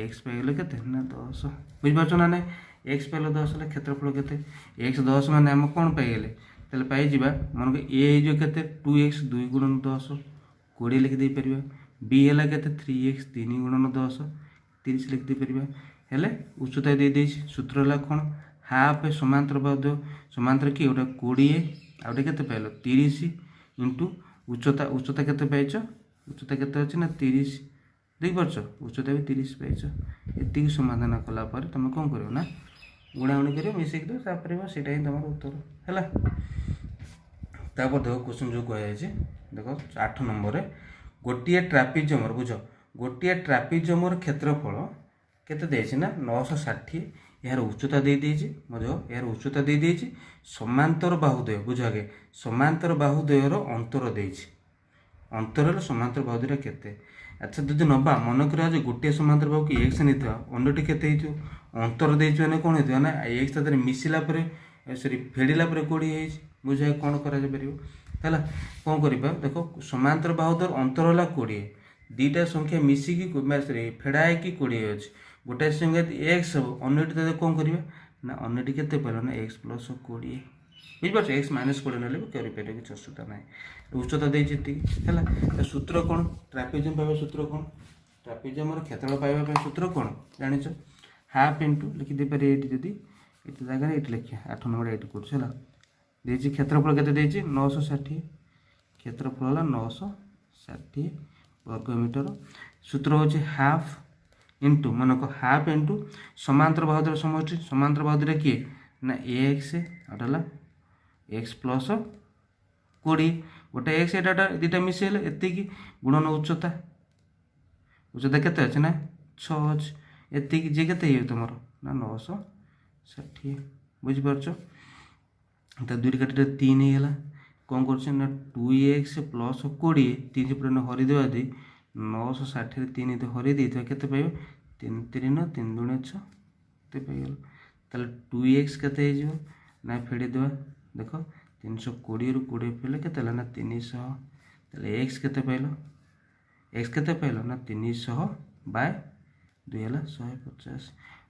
एक्स पाइले केते ना 10 बुझिपारछ ना नहीं एक्स पाइले 10 है क्षेत्रफल केते एक्स 10 माने हम कौन पाइले तेल पाई जिबा मन को ए जो केते 2x 2 गुणन 10 20 लिखि दे परिबा बी है केते 3x 3 गुणन 10 30 लिखि दे परिबा हेले उच्चता दे देछि सूत्र है कौन हाफ समांतर बाहु समांतर कि गोटे 20 आउटे केते पाइल 30 इंटू उच्चता उच्चता केते पाइछ उच्चता केते अछि ना 30 देख पारछ उच्चता भी 30 पाइछ एतिक समाधान कला पर तुम कौन करियो ना गुणागुणी करियो मिसेक दो तापर सेटा ही तुम उत्तर हैला तापर देखो क्वेश्चन जो कह जाय देखो 8 नंबर रे गोटिए ट्रापिजमर बुझ गोटिए ट्रापिजमर क्षेत्रफल केते देछि ना 960 यार उच्चता दे देछि मजो यार उच्चता दे देछि समांतर बाहुद्वय बुझ आगे समांतर बाहुद्वयर अंतर देछि अंतर समांतर बाहुद्वय केते अच्छा जदि नबा मन करा जे गोटे समांतर बाहु कि x नहीं था अन्यटी केते हिजो अंतर देछि माने कोन हिजो ना x तादरे मिसिला परे सॉरी फेडिला परे कोडी हेछि बुझाय कोन करा जे परिबो हैला कोन करबा देखो समांतर बाहुद्वयर अंतर होला 20 दीटा संख्या मिसी की सॉरी फेडाय की 20 अछि गोटे संख्या x हो अन्यटी तादे कोन करबा ना अन्यटी केते पलो ना x प्लस 20 बुझिपारछ x माइनस 20 नले करि पेटे कि असुविधा नाही उच्चता दे जेति हैला सूत्र कोन ट्रापेजियम पाइबा सूत्र कोन ट्रापेजियम रो क्षेत्रफल पाइबा पे सूत्र कोन जानिछ हाफ इनटू लिखि दे पारे एटी जदी एटी जगह रे एटी लिखिया 8 नंबर एटी करछ हैला देछि क्षेत्रफल केते देछि 960 क्षेत्रफल होला 960 वर्ग मीटर सूत्र होछि हाफ इंटू मन को हाफ इंटू समांतर बाहुद्वय समष्टि समांतर बाहुद्वय किए ना एक्स आटला एक्स प्लस 20 गोटे एक्स एटा दुटा मिसेले एतिकी गुणन उच्चता उच्चता केते अछि ना 6 अछि एतिकी जे केते हे तुमर ना 960 बुझि परछ त दुई काटे 3 हे गेला कोन करछ ना 2x प्लस 20 3 पर हरि देबा दे 960 रे 3 दे हरि देइथवा केते पाइबो 3 3 9 3 2 6 ते पाइगल तले 2x केते हे जिवो ना फेडी देबा देखो 320 रु 20 फेले केते ना 300 तले x केते पाइलो x केते पाइलो ना 300 बाय 2 हला 150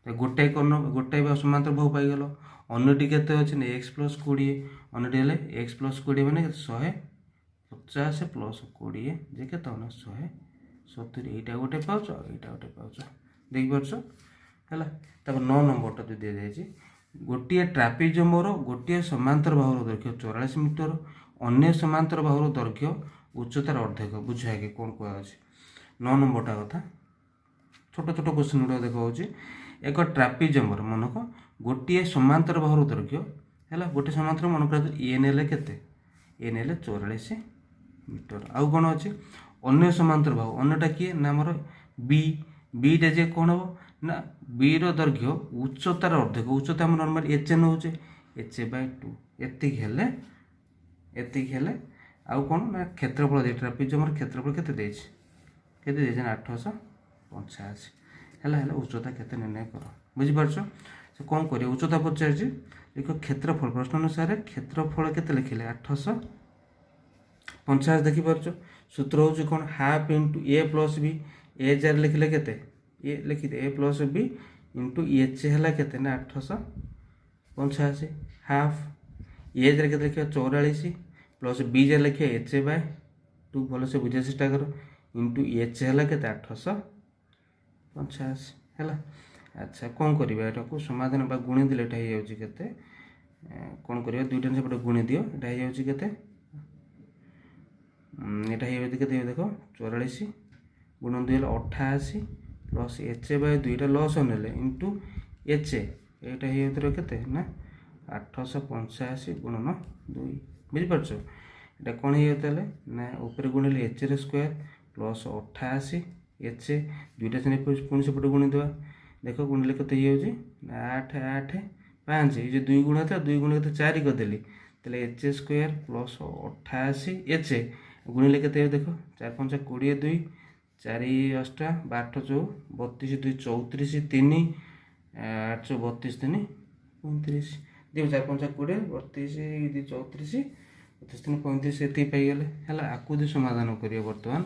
तो गोटे कोन गोटे बा समांतर बहु पाइ गेलो अन्यटी केते अछि ना x प्लस 20 अन्यटी हले x प्लस 20 माने 150 प्लस 20 जे केते ना 170 एटा गोटे पाउछ एटा गोटे पाउछ देख परछ हला तब 9 नंबर टा दे जाय छी गोटिए ट्रापेजियमर गोटिए समांतर बाहुर दैर्घ्य 44 मीटर अन्य समांतर बाहुर दैर्घ्य उच्चतार अर्धेक बुझा के कोन कोआ अछि 9 नंबर टा कथा छोट छोट क्वेश्चन गुडा देखा होछि एक ट्रापेजियमर मनक गोटिए समांतर बाहुर दैर्घ्य हैला गोटे समांतर मन कर एन एल केते एन एल 44 मीटर आउ कोन अछि अन्य समांतर बाहु अन्यटा किए ना हमर बी बी टा जे कोन हो ना बी रो दैर्घ्य उच्चतार अर्धेक उच्चता हम नॉर्मल एच एन होचे एच बाय 2 एतिक हेले आउ कोन ना क्षेत्रफल दे ट्रापेजियमर क्षेत्रफल केते देछि केते देछि ना 885 हैला हैला उच्चता केते निर्णय करो बुझि परछ से कोन करियो उच्चता पचार जे देखो क्षेत्रफल प्रश्न अनुसार क्षेत्रफल केते लिखिले 850 देखि परछ सूत्र होछि कोन half into A plus B ए जार लिखिले केते ए लिखि दे A plus B into H हला केते ना 885 हाफ ए जार केते लिखियो 44 प्लस बी जार लिखियो एच बाय 2 भलो से बुझे चेष्टा करो इनटू एच हला केते 850 हला अच्छा कोन करबा एटा को समाधान बा गुणी दिले एटा हे जाउची केते कोन करबा दुइटा से पटे गुणी दियो एटा हे जाउची केते एटा हे जाउची केते देखो 44 गुणन 2 88 प्लस एच बाय 2 टा लॉस होनेले इनटू एच एटा हे उतर केते ना 885 गुणन 2 बुझिपार এটা কোণ হয়ে তাহলে না উপরে গুণিলে এচ এর স্কোয়ার প্লস 88 এচ দুইটা শ্রেণী পুଣି সেপଟେ গুণিଦେବା দেখ গুণিলে কেতে ହେଇଯାଉଛି না 8 8 5 এই যে 2 গুণ था 2 গুণ কেତେ 4 କରିଦେଲି তাহলে এচ স্কোয়ার প্লস 88 এচ গুণিলে কেতে হবে দেখ 4 5 22 4 8 12 32 2 34 3 8 32 3 35 देखो 4 5 20 32 34 3 35 ଏତିକି ପାଇଗଲେ ହେଲା ଆକୁ ଯଦି ସମାଧାନ କରିବା ବର୍ତ୍ତମାନ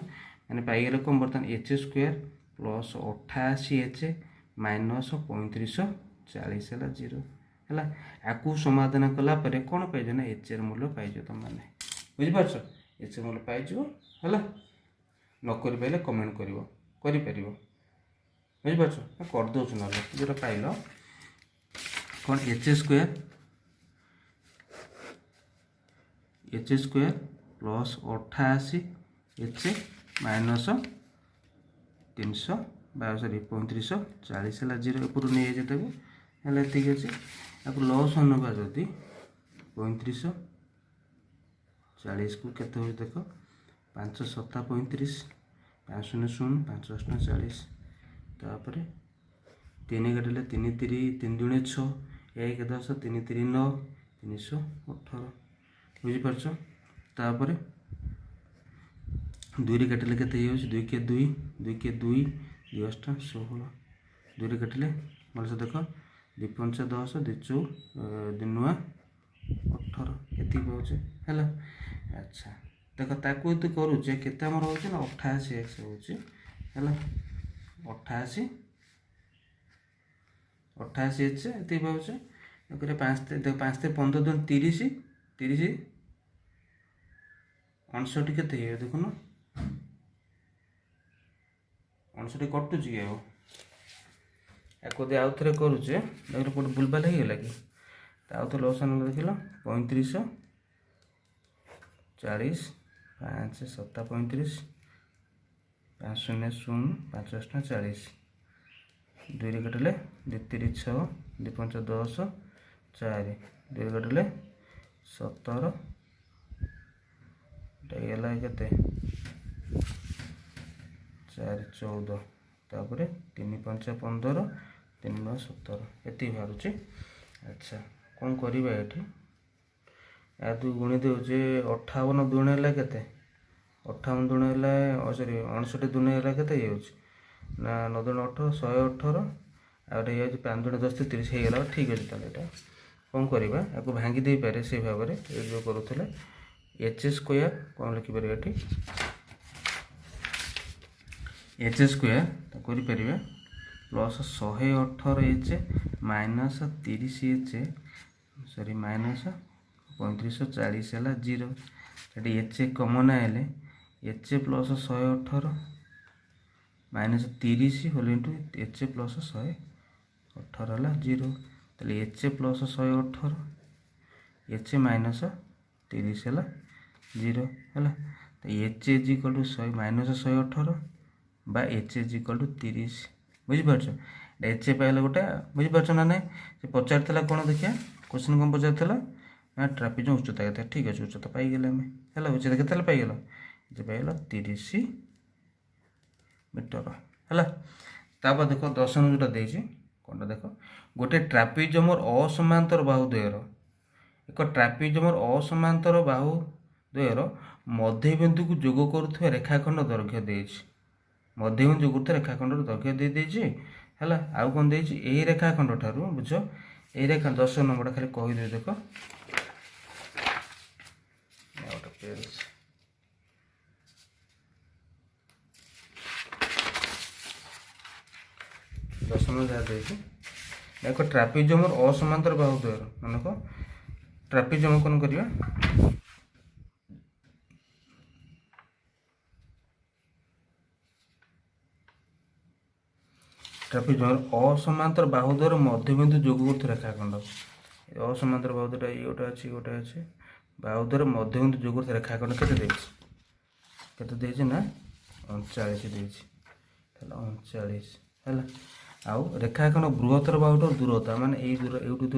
ମାନେ ପାଇଗଲେ କ'ଣ ବର୍ତ୍ତମାନ H square plus 88 H minus 3540 ହେଲା 0 ହେଲା ଆକୁ ସମାଧାନ କଲା ପରେ କ'ଣ ପାଇଛ ନା ଏଚ୍ ର ମୂଲ୍ୟ ପାଇଛ ତୁମମାନେ ବୁଝିପାରୁଛ ଏଚ୍ ର ମୂଲ୍ୟ ପାଇଯିବ ହେଲା ନ କରିପାରିଲେ କମେଣ୍ଟ କରିବ କରିପାରିବ ବୁଝିପାରୁଛ କରିଦେଉଛୁ ନହେଲେ ଯେଉଁଟା ପାଇଲ କ'ଣ H square H square plus 88 H minus 300 sorry 3540 है 0 ऊपर नहीं जाते है ठीक अच्छे आपको लॉस नवा जदि 3540 को केते हो देख 5 7 35 5 0 0 5 8 40 तापर 3 काटिले 3 3 3 दूने 6 1 10 3 3 9 318 बुझिपारछ तापर 2 रे काटिले केते हो 2 के 2 2 के 2 2 8 16 2 रे काटिले मतलब देख 2 5 10 2 4 2 9 18 एति पाउछे हैला अच्छा देख ताकू तो करूचे केते हमर होचे ना 88 x होचे हैला 88 88 h एति पाउछे ओकरे 5 देख 5 से 15 दिन 30 30 59 केते हे देखो ना 59 कटुची के याको दे आउ थरे करूचे देखो कोड बुलबाल हे गेला कि आउ तो लॉसन देखिलो 3540 5 7 35 5 0 0 5 8 40 2 रे कटले 2 3 6 2 5 10 4 2 रे कटले 17 गला केते 4 14 तापर 3 5 15 3 9 17 एति बाहरुचे अच्छा कौन करिबा एठी आ तू गुणी देउ जे 58 दुणे हला केते 58 दुणे हला सॉरी 59 दुणे हला केते हेउछ ना 9 दुणे 18 118 आ रे हे 5 दुणे 10 30 हे गेला ठीक अछि ताले एटा कौन करिबा याको भांगी दे पारे से भाबरे ए जो करूथले एच स्क्वायर कौन लिखिपर एठी एच स्क्वायर करें plus 118 h minus 30 h sorry minus 3540 है 0 एच कमन आए h plus 118 minus 30 whole into h plus 118 है 0 तो एच प्लस 118 एच माइनस 30 है 0 है तो H is equal to 100 minus 118 बा एच इज इक्वल टू 30 बुझिपार एच पाइल गोटे बुझिपार ना ना से पचार कौन देखिए क्वेश्चन कौन पचार ना ट्रापिज उच्चता के ठीक अच्छे उच्चता पाईगले आम है उच्चता के पाइल जे पाइल 30 मीटर है तापर देख 10 जोटा देती कौन देख गोटे ट्रापिजमर असमांतर बाहु द्वयर एक ट्रापिजमर असमांतर बाहु द्वयर मध्यबिंदु को जोग करुवा रेखाखंड दैर्घ्य देछि मध्यबिंदु जोग करुवा रेखाखंड दैर्घ्य दे देछि हैला आउ कोन देछि एही रेखाखंड ठारू बुझ एही रेखा 10 नंबर खाली कहि दे देखो आउट पेज 10 नंबर जा देछि देखो ट्रापिजमर असमांतर बाहु द्वयर माने को ट्रापिजम कौन करिया ट्रापिजमर असमांतर बाहुद्वार मध्यबिंदु जोग कर रेखाखंड असमांतर बाहुद्वार ये गोटे अच्छे बाहुद्वार मध्यबिंदु जोग कर रेखाखंड केते ना 39 देछि 39 है आउ रेखाखंड बृहत्तर बाहुटर दूरता माने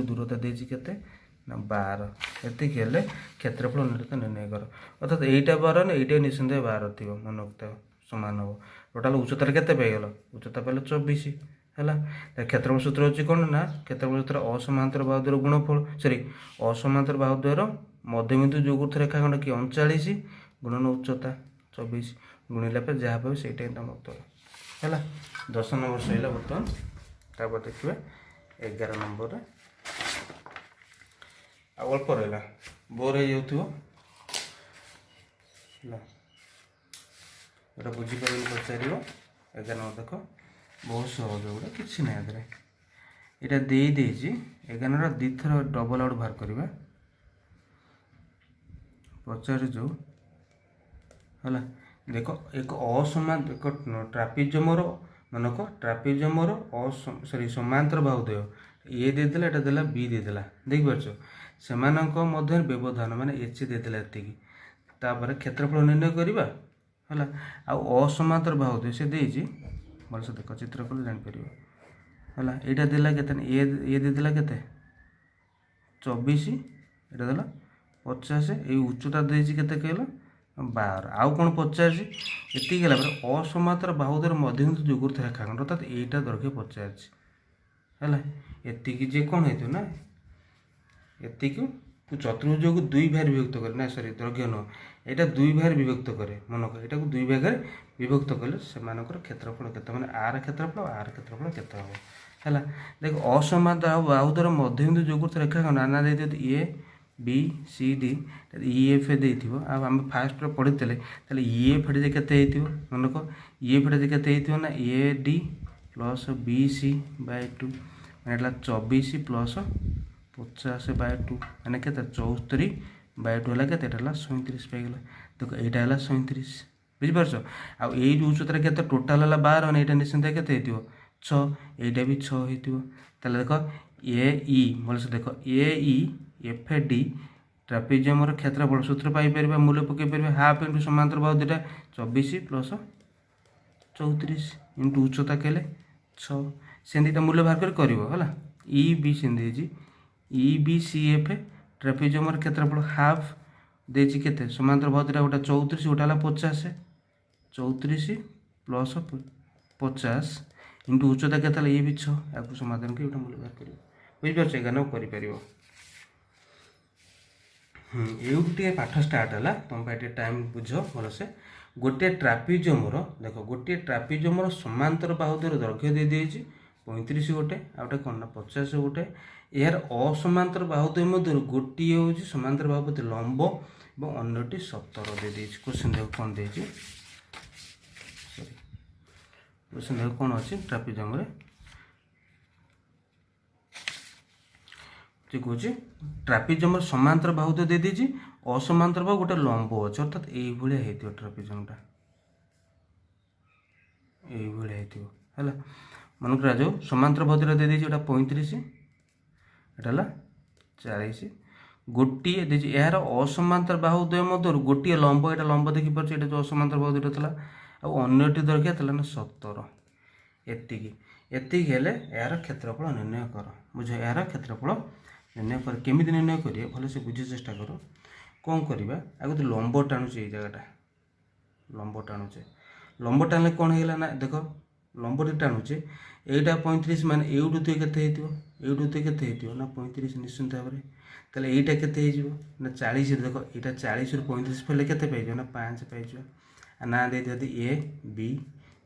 दूरता देछि केते ना 12 एतिक हेले क्षेत्रफल निर्णय कर अर्थात एटा 12 ना एटा निश्चिंत 12 थी मन रखिथा समान हम टोटाल उच्चतार केते पाइगल उच्चता पाइल 24 है क्षेत्रफल सूत्र होची कौन ना क्षेत्रफल सूत्र असमांतर बाहुद्वयर गुणफल सॉरी असमांतर बाहुद्वयर मध्यबिंदु जोगुर्थ रेखाखंड कि 39 गुणन उच्चता 24 गुणिला पे जहाँ पाए से उत्तर है 10 नंबर सैला बर्तमान तापर देखिए 11 नंबर अल्प रहा बोर हो जाऊँ गोटे बुझीपार पचार 11 नंबर देख बहुत सहज गोटे कि ना यहाँ देजी 11 दी थर डबल आउट बाहर करवा पचार जो है देख एक असमान देख ट्रापिजमर मनक ट्रापिजमर सॉरी समांतर बाहुद्वय ए देदेला एटा देला बी देदेला देख पारछ सेमानक मध्य व्यवधान माने एच देदेला एतिकी तापर क्षेत्रफल निर्णय करबा हला आ असमांतर बाहुद्वय से देजी भलसे देख चित्र कले जानि परिबो हला एटा देला केते ए देदेला केते 24 एटा देला 50 ए उच्चता देजी केते कहलो 12 आउ कौन पचार एति गला असमांतर बाहुद्वयर मध्यबिंदु जोगुर्थ रेखाखंड अर्थात एटा दैर्घ्य पचार है एतिकी जे कौन है ना एतिक चतुर्भुज को दुई भाग विभक्त करे ना सॉरी दैर्घ्य न यहाँ दुई भाग विभक्त करे मनक यहाँ दुई भाग विभक्त कले से क्षेत्रफल केते माने आर क्षेत्रफल आर क्षेत्रफल केते हम है देख असमांतर बाहुद्वयर मध्यबिंदु जोगुर्थ रेखाखंड आना दे A B C D E F देथिबो आ हम फास्ट पढ़ी ई एफ जे केते मनक ई एफ जे केते ना A D plus B C by 2 माने 24 प्लस 50/2 माने केते 74/2 है केते 37 पाइगला देख एटा है 37 बुझिपारछ आ ए जो उच्चता केते टोटाल है 12 एटा निश्चिंत केते हेतिबो 6 एटा भी 6 हेतिबो ताले देख ए ई भलसे देख ए ई एफ डी ट्रापिजियमर क्षेत्रफल सूत्र पाइपर मूल्य पकईपर हाफ इंटू समांतर बाहु दुटा 24 प्लस 34 इंटू उच्चता कहले 6 से दुटा मूल्य बाहर कर ई बी से ई बी सी एफ ट्रापिजियमर क्षेत्रफल हाफ देची केते समांतर बाहु दुटा गोटा 34 गोटा 50 34 प्लस 50 इंटू उच्चता केते ये भी 6 या समाधान के मूल्य बाहर कर बुझिपार एगान कर ये पाठ स्टार्ट है तुम टाइम बुझ भलसे गोटे ट्रापिजमर देख गोटे ट्रापिजमर समांतर बाहुद्वयर दैर्घ्य दे देछि 35 गोटे आउटे कौन ना 50 गोटे यार असमांतर बाहुद्वय मध्य गोटे हूँ समांतर बाहुपति लंब और अन्यटी 17 दे देछि क्वेश्चन देख कौन देछि सॉरी क्वेश्चन देख कौन अच्छी ट्रापिजमर कौन ट्रापिजमर समांतर बाहुद्वय दे दीजिए असमांतर बाहु गोटे लंब अच्छे अर्थात ये ट्रापिजमटा ये है मनक जो समांतर बाहुद्वय दे दीजिए 35 एटा 40 गोटे देखिए यार असमांतर बाहुद्वय मध्य गोटे लंब यहाँ लंब देखिपार ये जो असमांतर बाहुद्वय था अन्यटी दैर्घ्य था 17 एतिकी एतिक हेले यार क्षेत्रफल निर्णय कर बुझ यार क्षेत्रफल निर्णय कर केमी निर्णय करिए भले से बुझे चेष्टा कर कौन करवा आगे तो लंब टाणुचे ये जगटा लंब टाणुचे लंब टाणले कौन होगा ना देख लंबटी टाणुचे यहीटा 35 मान एवटू तुई के ना 35 निश्चिंत भाव में ताले यहीटा के ना 40 देख यहाँ 40 रु 35 फेले के ना 5 पाइज ना दे दियो ए बी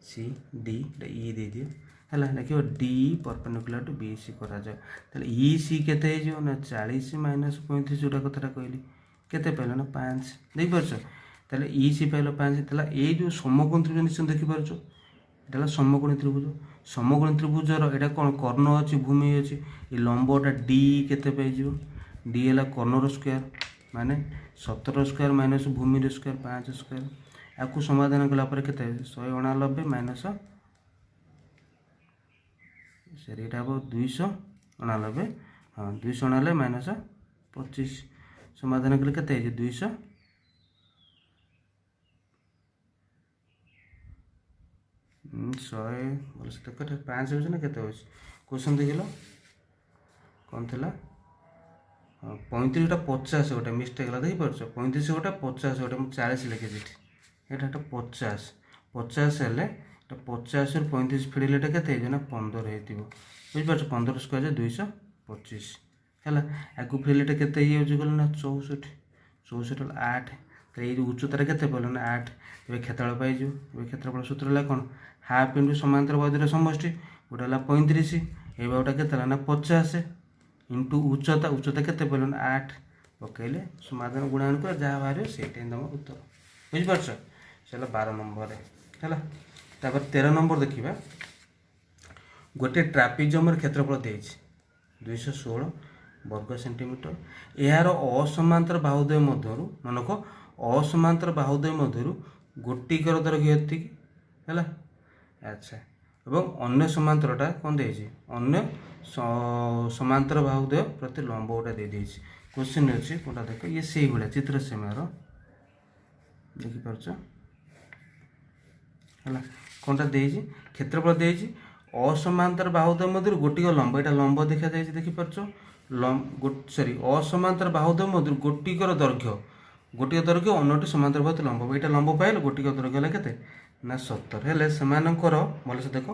सी डी ई दे दियो है देखिए D perpendicular to B C करा जाए ई सी केते ना 40 माइनस 35 जोटा कथा कहली केते पाइल ना 5 देख पारछ ताले ई सी पाइल 5 ताला ए जो समकोण त्रिभुज निश्चय देखि पारछ एटा समकोणी त्रिभुजर एटा कौन कर्ण अच्छी भूमि अच्छी ये लंबटा डी केते पाइजिवो डी है कर्णर स्क्वायर माने 17 स्क्वायर माइनस भूमि स्क्वायर 5 स्क्वायर आपको समाधान कलापर केते 189 माइनस सर ये हम 289 हाँ 289 माइनस 25 समाधान कले केते 200 100 5 हो ना केते क्वेश्चन देख लो कौन थी ପଇଁତିରିଶଟା 50 ଗୋଟେ ମିଷ୍ଟେକ୍ ହେଲା ଦେଖିପାରୁଛ 35 ଗୋଟେ 50 ଗୋଟେ ମୁଁ 40 ଲେଖିଛି ଏଠି ଏଇଟା 50 ହେଲେ ଏଇଟା 50ରୁ 35 ଫେଡ଼ିଲେ ଏଇଟା କେତେ ହେଇଯିବ ନା 15 ହେଇଥିବ ବୁଝିପାରୁଛ 15 ସ୍କୋୟାର 225 ହେଲା ଆଗକୁ ଫେରିଲେ ଏଇଟା କେତେ ହେଇଯାଉଛି କହିଲେ ନା 64 ହେଲେ 8 ତାହେଲେ ଏଇ ଉଚ୍ଚତାରେ କେତେ ପଡ଼ିଲ ନା 8 ଏବେ କ୍ଷେତ୍ରଫଳ ପାଇଯିବ ଏବେ କ୍ଷେତ୍ରଫଳ ସୂତ୍ର ହେଲା କ'ଣ ହାଫ୍ ଇଣ୍ଟୁ ସମାନ୍ତର ବାହୁର ସମଷ୍ଟି ଗୋଟେ ହେଲା 35 ଏଇ ବାହୁଟା କେତେ ହେଲା ନା 50 ଇଣ୍ଟୁ ଉଚ୍ଚତା କେତେ ପଡ଼ିଲ ନା 8 ପକେଇଲେ ସମାଧାନ ଗୁଣାନ করে ଯାହା ବାହାରିବ ସେଇଟା ହିଁ ତୁମ ଉତ୍ତର ବୁଝିପାରୁଛ ସେ ହେଲା 12 ନମ୍ବରରେ ହେଲା ତାପରେ 13 ନମ୍ବର ଦେଖିବା ଗୋଟେ ଟ୍ରାପିଜିୟମର କ୍ଷେତ୍ରଫଳ ଦେଇଛି 216 ବର୍ଗ ସେଣ୍ଟିମିଟର ଏହାର ଅସମାନ୍ତର ବାହୁଦ୍ୱୟ ମଧ୍ୟରୁ ମନେକ ଅସମାନ୍ତର ବାହୁଦ୍ୱୟ ମଧ୍ୟରୁ ଗୋଟିକର ଦୈର୍ଘ୍ୟ ଏତିକି ହେଲା ଆଚ୍ଛା ଏବଂ ଅନ୍ୟ ସମାନ୍ତରଟା କ'ଣ ଦେଇଛି ଅନ୍ୟ ସମାନ୍ତର ବାହୁଦ୍ୱୟ ପ୍ରତି ଲମ୍ବ ଗୋଟା ଦେଇଦେଇଛି क्वेश्चन अच्छे कोटा देख ये से भाया चित्र सेमार देखिपार है कौनटा क्षेत्रफल देती असमांतर बाहुद्वय मध्य गोटिक लंब यहाँ लंब देखा जाए देखिपार सरी असमांतर बाहुद्वय मध्य गोटिकर दैर्घ्य अन्यटी समांतर बाहुद्वय लंब यहाँ लंब पाइल गोटिक दैर्घ्य है केते ना 70 हेले सेमानकर भलसे देख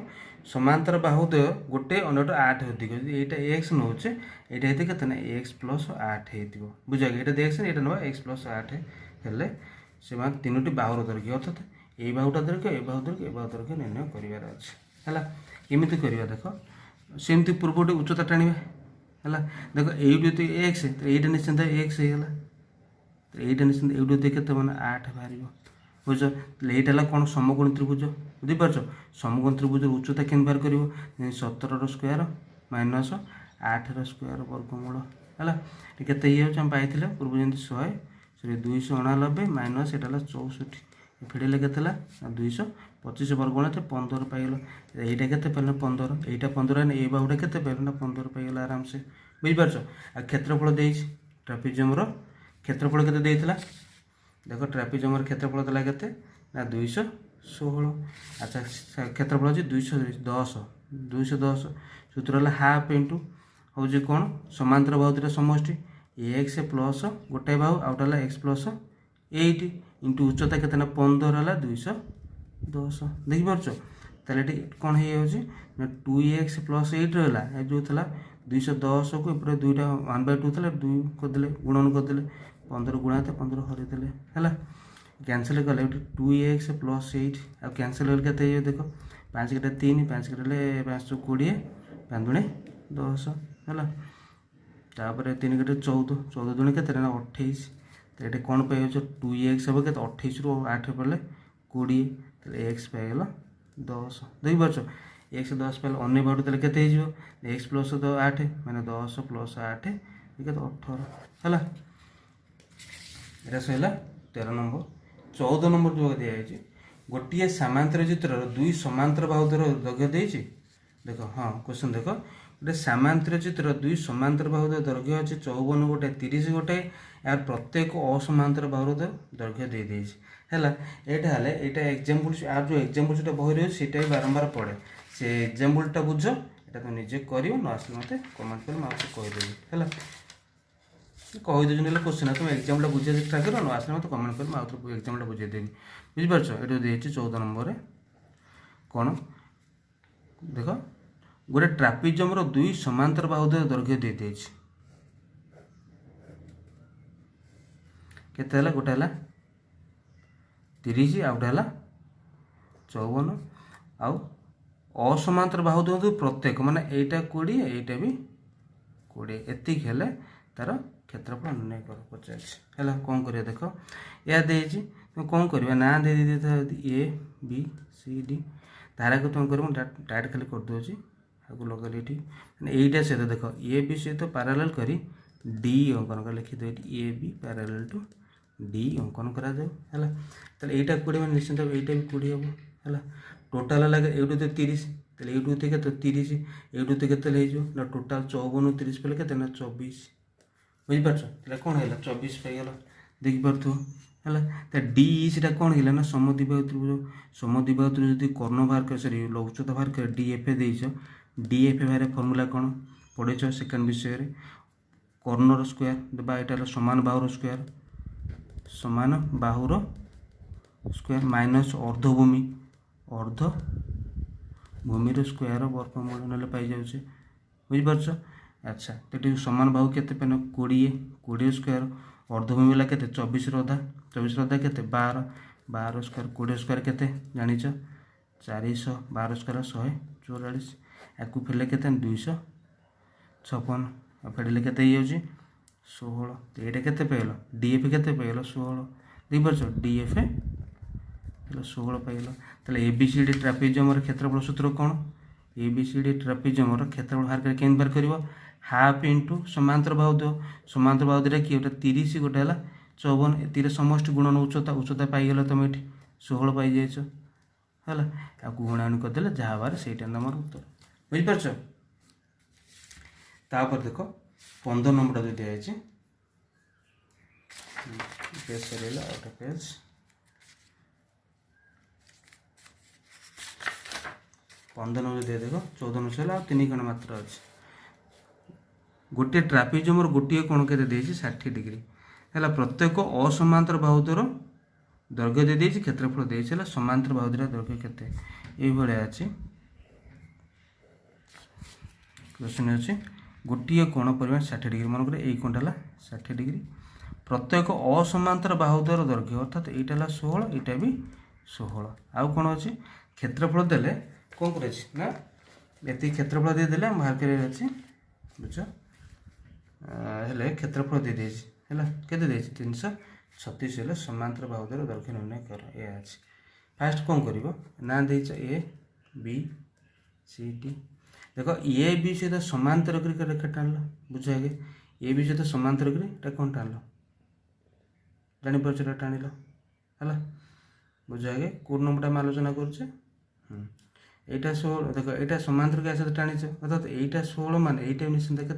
समांतर बाहुद्वय गोटे अन्यटा 8 अधिक यहाँ एक्स नौचे यहाँ होते के एक्स प्लस 8 हो बुझा यहाँ एक्स यहाँ ना एक्स प्लस 8 हेले से तीनोटी बाहुर दैर्घ्य अर्थात ये बाहुटा दैर्घ्य ये बाहु दैर्घ्य निर्णय करार अच्छे है एमती करवा देख सेमती पूर्व उच्चता टाणिबा है देख ये एक्स यहाँ निश्चिंत एक्स होगा यहाँ निश्चिंत ये के 8 बाहर बुझ यहाँ कौन समकोणी त्रिभुज बुझीपार समकोणी त्रिभुज उच्चता केम बाहर कर 17 स्क्वायर माइनस 8 स्क्वायर वर्गमूल है के पाई पूर्व जमी 100 सॉरी 289 माइनस यहाँ 64 फेड़े के 225 वर्गमूल 15 पाइल यहाँ के 15 यहाँ 15 ये बाहुटा के 15 पाइल आराम से बुझीपार आ क्षेत्रफल देती ट्रापेजियमर क्षेत्रफल के देख ट्रापेजियमर क्षेत्रफल देला के 216 अच्छा क्षेत्रफल अच्छे 210 सूत्र है हाफ इंटू हूँ कौन समांतर बाहुतिर समष्टि एक्स प्लस गोटे बाहु आउटा एक्स प्लस 8 इंटू उच्चता के 15 है 210 देखिपार ताले कौन हो 2x प्लस 8 रहा जो था 210 को एपटे 2टा 1/2 था 2 करदे गुणन करदे 15 गुणा 15 हरदे है कैनसल कले 2x प्लस 8 आ कैनसल के देख 5 के 3 5 के 5 20 5 दूणे 10 है तापर 3 के 14 दूणे के 28 तो ये कौन पाई 2x हम के 28 रू 8 पड़े 20 तो एक्स पाइल 10 देखिपार एक्स 10 पाइल अन्य बाहु तेल के एक्स प्लस 8 मैंने 10 प्लस 8 ये 18 है सही 13 नंबर 14 नंबर जो दिखाई गोटे सामांतर चित्र दुई समांतर बाहुद्वय दैर्घ्य देती देख हाँ क्वेश्चन देख गोटे सामांतर चित्र दुई समांतर बाहुद्वय दैर्घ्य अच्छे 54 गोटे 30 गोटे यार प्रत्येक असमांतर बाहुर दैर्घ्य दे देती है यहाँ एग्जाम्पल यार जो एग्जाम्पल जो बही रही है बारंबार पढ़े से एग्जाम्पलटा बुझ यहाँ तुम निजे कर न आस मत कमेंट कर कहीदेवी है कहीदे क्वेश्चन तुम एग्जाम्पल बुझे चेष्टा कर न आस मत कमेंट कर एग्जाम्पल बुझेदेवी बुझीपार ये देखिए 14 नंबर कौन देख गोटे ट्रापेजियमर दुई समांतर बाहुद्वय दैर्घ्य दे देती केते गोटे 30 आउटा 54 आउ असमांतर बाहुद्वय प्रत्येक माने एटा 20 एटा भी 20 एतिक हेले तार क्षेत्रफल निर्णय कर पचास है कौन कर देख या देती तुम कौन कर ना दे ए बी सी डी तारा को तुम कर डायरेक्ट खाली कर दूसरी आगे लगे ये यहीटा सहित देख ए बी सहित पैरेलल करी डी अंकन कर लिखिद A B parallel to D अंकन करा है यहाँ 20 मैंने निश्चिंत यहाँ भी 20 हम है टोटाल लगे ये 30 तेल ये 30 ये के टोटाल 54 30 पे के 24 बुझीपार कौन है 24 पाइल देखिपार है डी सीटा कौन है ना समद्विबाहु त्रिभुज जो कर्ण बाहर कर सॉरी उच्चता बाहर कर डी एफ देच डी एफ बाहर फर्मूला कौन पढ़े सेकेंड विषय कर्णर स्क्वायर देवा यहाँ सामान बाहुर स्क्वायर सामान बाहुर स्क्वायर माइनस अर्धभूमि अर्धभूमिर स्क्वायर वर्गमूल ना पाई जाऊे बुझीपार। अच्छा तो सामान बाहु के 20 स्क्वायर अर्धभूमि वाला के 24 अधा 24 अधा के 12 स्क्वायर 20 स्क्वायर के जाच 412 स्क्वायर 144 या फेले के 256 फेड़े के 16 तो ये के पाइल डीएफ के पाइल 16 देखिए डीएफ 16 पाइल। तो एबीसीडी ट्रापेजियम क्षेत्रफल सूत्र कौन एबीसीडी ट्रापेजियम क्षेत्रफल बाहर कर बाहर कर हाफ इंटू समांतर बाहु दे कि गोटे 30 गोटे है 54 ए समष्टि गुणन उच्चता पाईगल तुम ये 16 पाई जाइछ है या गुणाणु करदे जहाँ बाहर से तुम उत्तर बुझीपार। तापर देख 15 नंबर जो दिखाई पेज सरला गोटे पेज 15 नंबर दे देख 14 नंबर सरला 3 खंड मात्र अच्छे गोटे ट्रापेजियम गोटे कोण के 60 डिग्री है प्रत्येक असमांतर बाहुदर दैर्घ्य दे देती क्षेत्रफल देला समांतर बाहुदर दैर्घ्य केते ये अच्छे क्वेश्चन अच्छे गोटे कोण परिमाण 60 डिग्री मन कर कोणटा है 60 डिग्री प्रत्येक असमांतर बाहुदर दैर्घ्य अर्थात यहाँ 16 यहाँ भी 16 आउ कौन अच्छे क्षेत्रफल देले कौन कर ये क्षेत्रफल देदेले बाहर कर बुझ हेले क्षेत्रफल दे के 336 हेल्ले समांतर बाहुदर दैर्घ्य निर्णय कर यह अच्छे फास्ट कौन कर ना दे ए बी सी डी देख ए बी सहित समांतर रेखा टाण बुझ आगे ए बी सहित समांतर कौन टाण जापर टाणिल है बुझ आगे कोड नंबर आम आलोचना करुचे यहाँ 16 देख यहाँ समांतर क्या सहित टाणी अर्थात यहाँ 16 मान यहाँ निश्चिंत के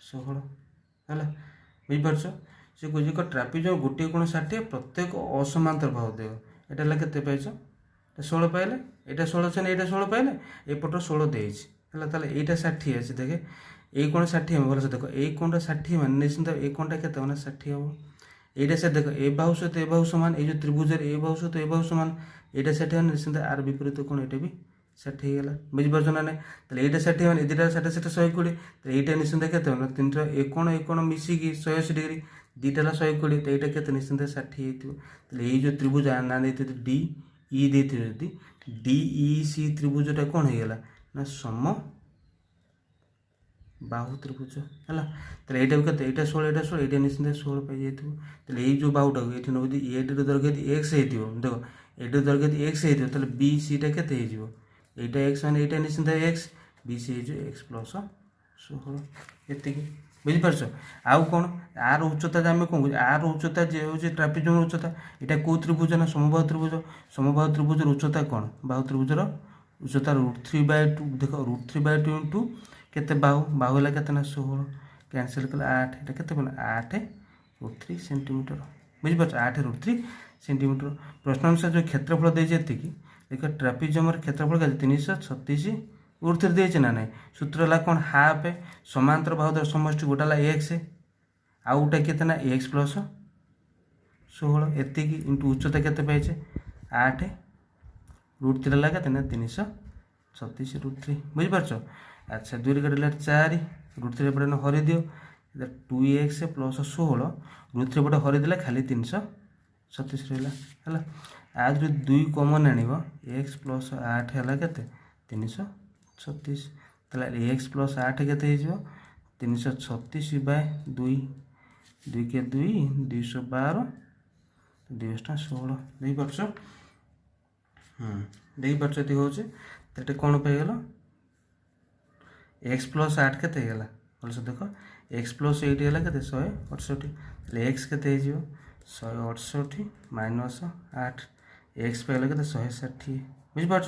16 है बुझीपार से कह ट्रापेजियम गोटे कोण 60 प्रत्येक असमांतर बाहु देव यहाँ के 16 पाइले यहाँ 16 से यहाँ 16 पाइले एपट 16 देला यहाँ 60 अच्छे देखे ये कोण 60 हम भलसे देख ये कोणटा 60 मान निश्चिंत ये कोणटा के 60 हम यहाँ से देख ए बाहु सहित ए बाहु सामान ये जो त्रिभुज ए बाहु सहित ए बाहु सामान यहाँ 60 मान निश्चिंत आर विपरीत कोण यहाँ भी 60 होगा बुझीपार ना ना तो यहाँ 60 मान दुटा 60 120 तो यहाँ निश्चिंत के 3 एक कोण मिसिकी 180 डिग्री दुटा 120 तो यहाँ के निश्चिंत 60 तो ये जो त्रिभुज ना देते डी ई देते डी ई सी त्रिभुजटा कौन होगा ना सम बाहु त्रिभुज है तो यहाँ भी के 16 यहाँ निश्चिंत 16 पाई जाइए ये जो बाहुटा ये नौ ए दैर्घ्य एक्स हो देख ये दैर्घ्य एक्स हो बी सीटा के यहाँ एक्स मान यहाँ निश्चिंत x B C x plus 16 ये बुझीपार। आउ कौन आर उच्चता आम कौन कह आर उच्चता जे हूँ ट्रापेजियम उच्चता यहाँ कौ त्रिभुज ना समबाहु त्रिभुज उच्चता कौन बाहु त्रिभुजर उच्चता √3/2 देख √3/2 इंटू के बाहु है के 16 कैनसल कले 8 यहाँ के 8 √3 सेंटीमीटर बुझीपार 8 √3 सेंटीमीटर। प्रश्न अनुसार जो क्षेत्रफल देती देख ट्रापेजियम क्षेत्रफल के 336 √3 देचे ना ना सूत्र है कौन हाफ समांतर बाहुदर समष्टि गोटा एक्स आउ गोटा के एक्स प्लस 16 एति इंटू उच्चता के पाइचे 8 √3 लगा के 336 √3 बुझीपार। अच्छा 2 कटिले 4 √3 पटे हरि दियो 2x प्लस 16 √3 पटे हरिदेले खाली 336 रहा है आज 2 कमन आण एक्स प्लस 8 है के 336 ताले एक्स प्लस 8 के 336/2 2 के 2 212 216 देखिए देखिए ये हूँ तो कौन पाइगल एक्स प्लस 8 के भलसे देख एक्स प्लस 8 है के 168 एक्स के 168 माइनस 8 एक्स पाइल के 160 बुझीपार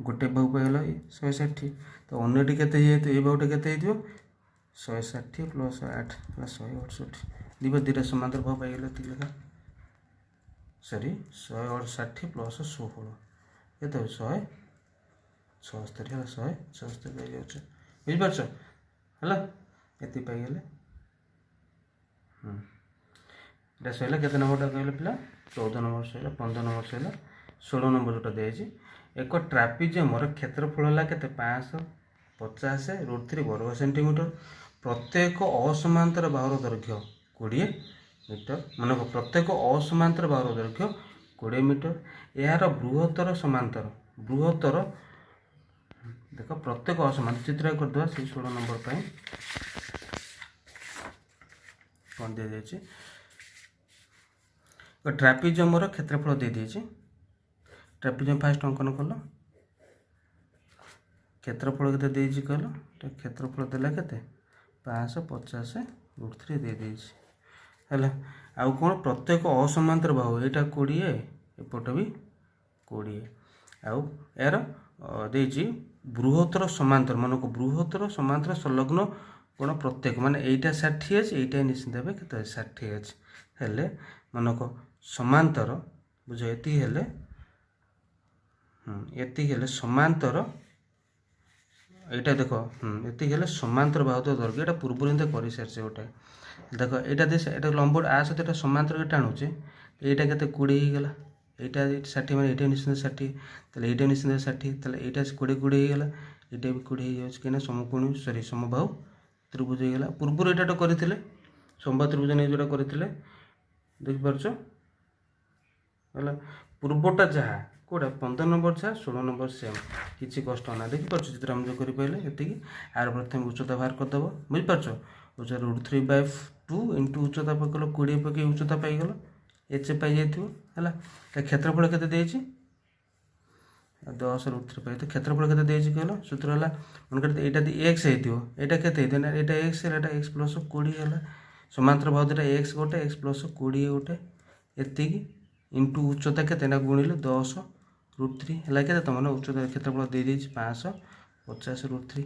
गोटे बाहु पाइल 160 तो अन्यटी के ये बाहुटा के 160 प्लस 8 168 दिव दुटा समांतर बाहु पाइल लेखा सॉरी 168 प्लस 16 ये 176 है 176 पाई जाऊे बुझीपार है एति पाइगले এটা সইলা কেতে নম্বরটা কইলে পিলা 14 নম্বর সইলা 15 নম্বর সইলা 16 নম্বর যেটা দিয়েছি এক ট্রাপিজিয়মর ক্ষেত্রফল হল কেতে 550 √3 ବର୍ଗ ସେଣ୍ଟିମିଟର ପ୍ରତ୍ୟେକ ଅସମାନ୍ତର ବାହୁର ଦୈର୍ଘ୍ୟ 20 ମିଟର ମାନେ ପ୍ରତ୍ୟେକ ଅସମାନ୍ତର ବାହୁର ଦୈର୍ଘ୍ୟ 20 ମିଟର ଏହାର ବୃହତ୍ତର ଦେଖ ପ୍ରତ୍ୟେକ ଅସମାନ୍ତର ଚିତ୍ର କରିଦେବା ସେଇ 16 নম্বর ପାଇଁ କ'ଣ ଦିଆଯାଇଛି ट्रापिजियमर क्षेत्रफल दे दीजिए ट्रापिजियम फास्ट अंकन कल क्षेत्रफल के देजी कल क्षेत्रफल देला के 550 √3 दे दीजिए है आउ कौन प्रत्येक असमांतर बाहु यहाँ 20 एपट भी 20 आउ यार देजी बृहत्तर समांतर मन को बृहत्तर समांतर संलग्न कौन प्रत्येक माने एटा 60 अच्छे एटा निश्चित देवे के 60 अच्छे हेले मन को समांतर बुझ एति हेले समांतर एटा देख एति हेले समांतर बाहु दर्घ्य एटा पूर्व कर सारी गोटे देख एटा दे एटा लंब आ सहित एटा समांतर के टाणुचे एटा केते 20 हो गला एटा 60 माने एटा निश्चित 60 तले एटा निश्चित 60 तले एटा 20 हो गला एटा भी 20 हो जाउछ केना समकोणी सॉरी समबाहु त्रिभुज हो गला पूर्व एटा तो करथिले समबाहु त्रिभुज नै जोटा करथिले देख पारछो है पूर्वटा जहाँ कौटा 15 নম্বর जहाँ 16 নম্বর सेम किसी कष्ट ना देखिपार चित्र आम जो करें ये आर प्रथम उच्चता बाहर करदेव बुझीपार उच्चता √3/2 इंटू उच्चता पकल 20 पक उच्चता पाईगल एच पाई है क्षेत्रफल के 10 √3 पाई तो क्षेत्रफल के कहल सूत्र है मन कर यहाँ एक्स होता यहाँ एक्स है एक्स प्लस 20 है समांतर भाव दुटा एक्स गोटे एक्स प्लस 20 गोटे एति इंटू उच्चता के गुणिले 10 √3 है क्या तुम उच्चता क्षेत्रफल दे 550 √3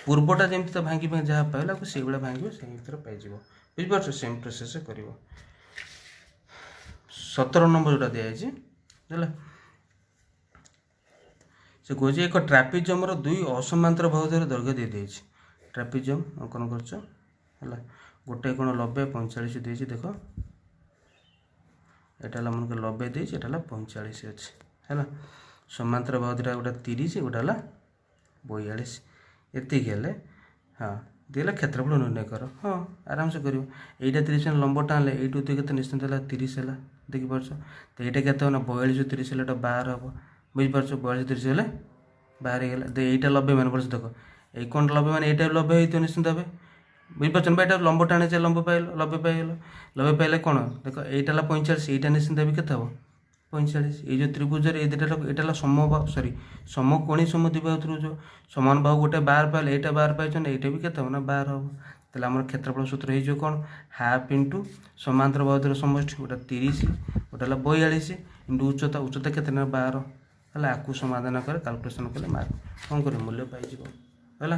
पूर्वटा जमी तो भांगी जहाँ पाइला से भाई भांगे से भर पाइज बुझीपार सेम प्रोसेस कर 17 নম্বর जोटा दिखाई है से कहे एक ट्रापिजियमर 2 असमांतर बाहुर दैर्घ्य दे देछि ट्रापिजियम अंकन कर गोटे कोण 90 45 देछि देख एटा मन के 90 देछि एटा 45 अच्छे है समांतर बाहु दुटा गोटे 30 गोटा 42 एतिक हाँ दिला क्षेत्रफल निर्णय कर हाँ आराम से कर यहाँ 30 लंब टाणले यू के निश्चित 30 है देखिपार तो यहाँ के 42 30 है 12 हम बुझीपार 42 30 है 12 गला यहाँ 90 मान पड़े देख ये कौन 90 मान यहाँ 90 हो निश्चित भाव बुझीपार भाई लंब टाणे लंब पाइल 90 पाइल 90 पाइले कौन देख यहाँ 45 यहाँ निश्चित भी के 45 ये जो त्रिभुज ये दुटा समबाहु सॉरी समकोणी समद्विबाहु त्रिभुज समान बाहु गोटे 12 पाइल यहाँ 12 पाई यहाँ भी के 12 हम तेल आम क्षेत्रफल सूत्र हो कौन हाफ इंटू समांतर बाहु समष्टि गोटे 30 गोटे 42 इंटू उच्चता उच्चता के 12 है आपको समाधान कर कैलकुलेसन कले मार्क कौन कर मूल्य पाई है।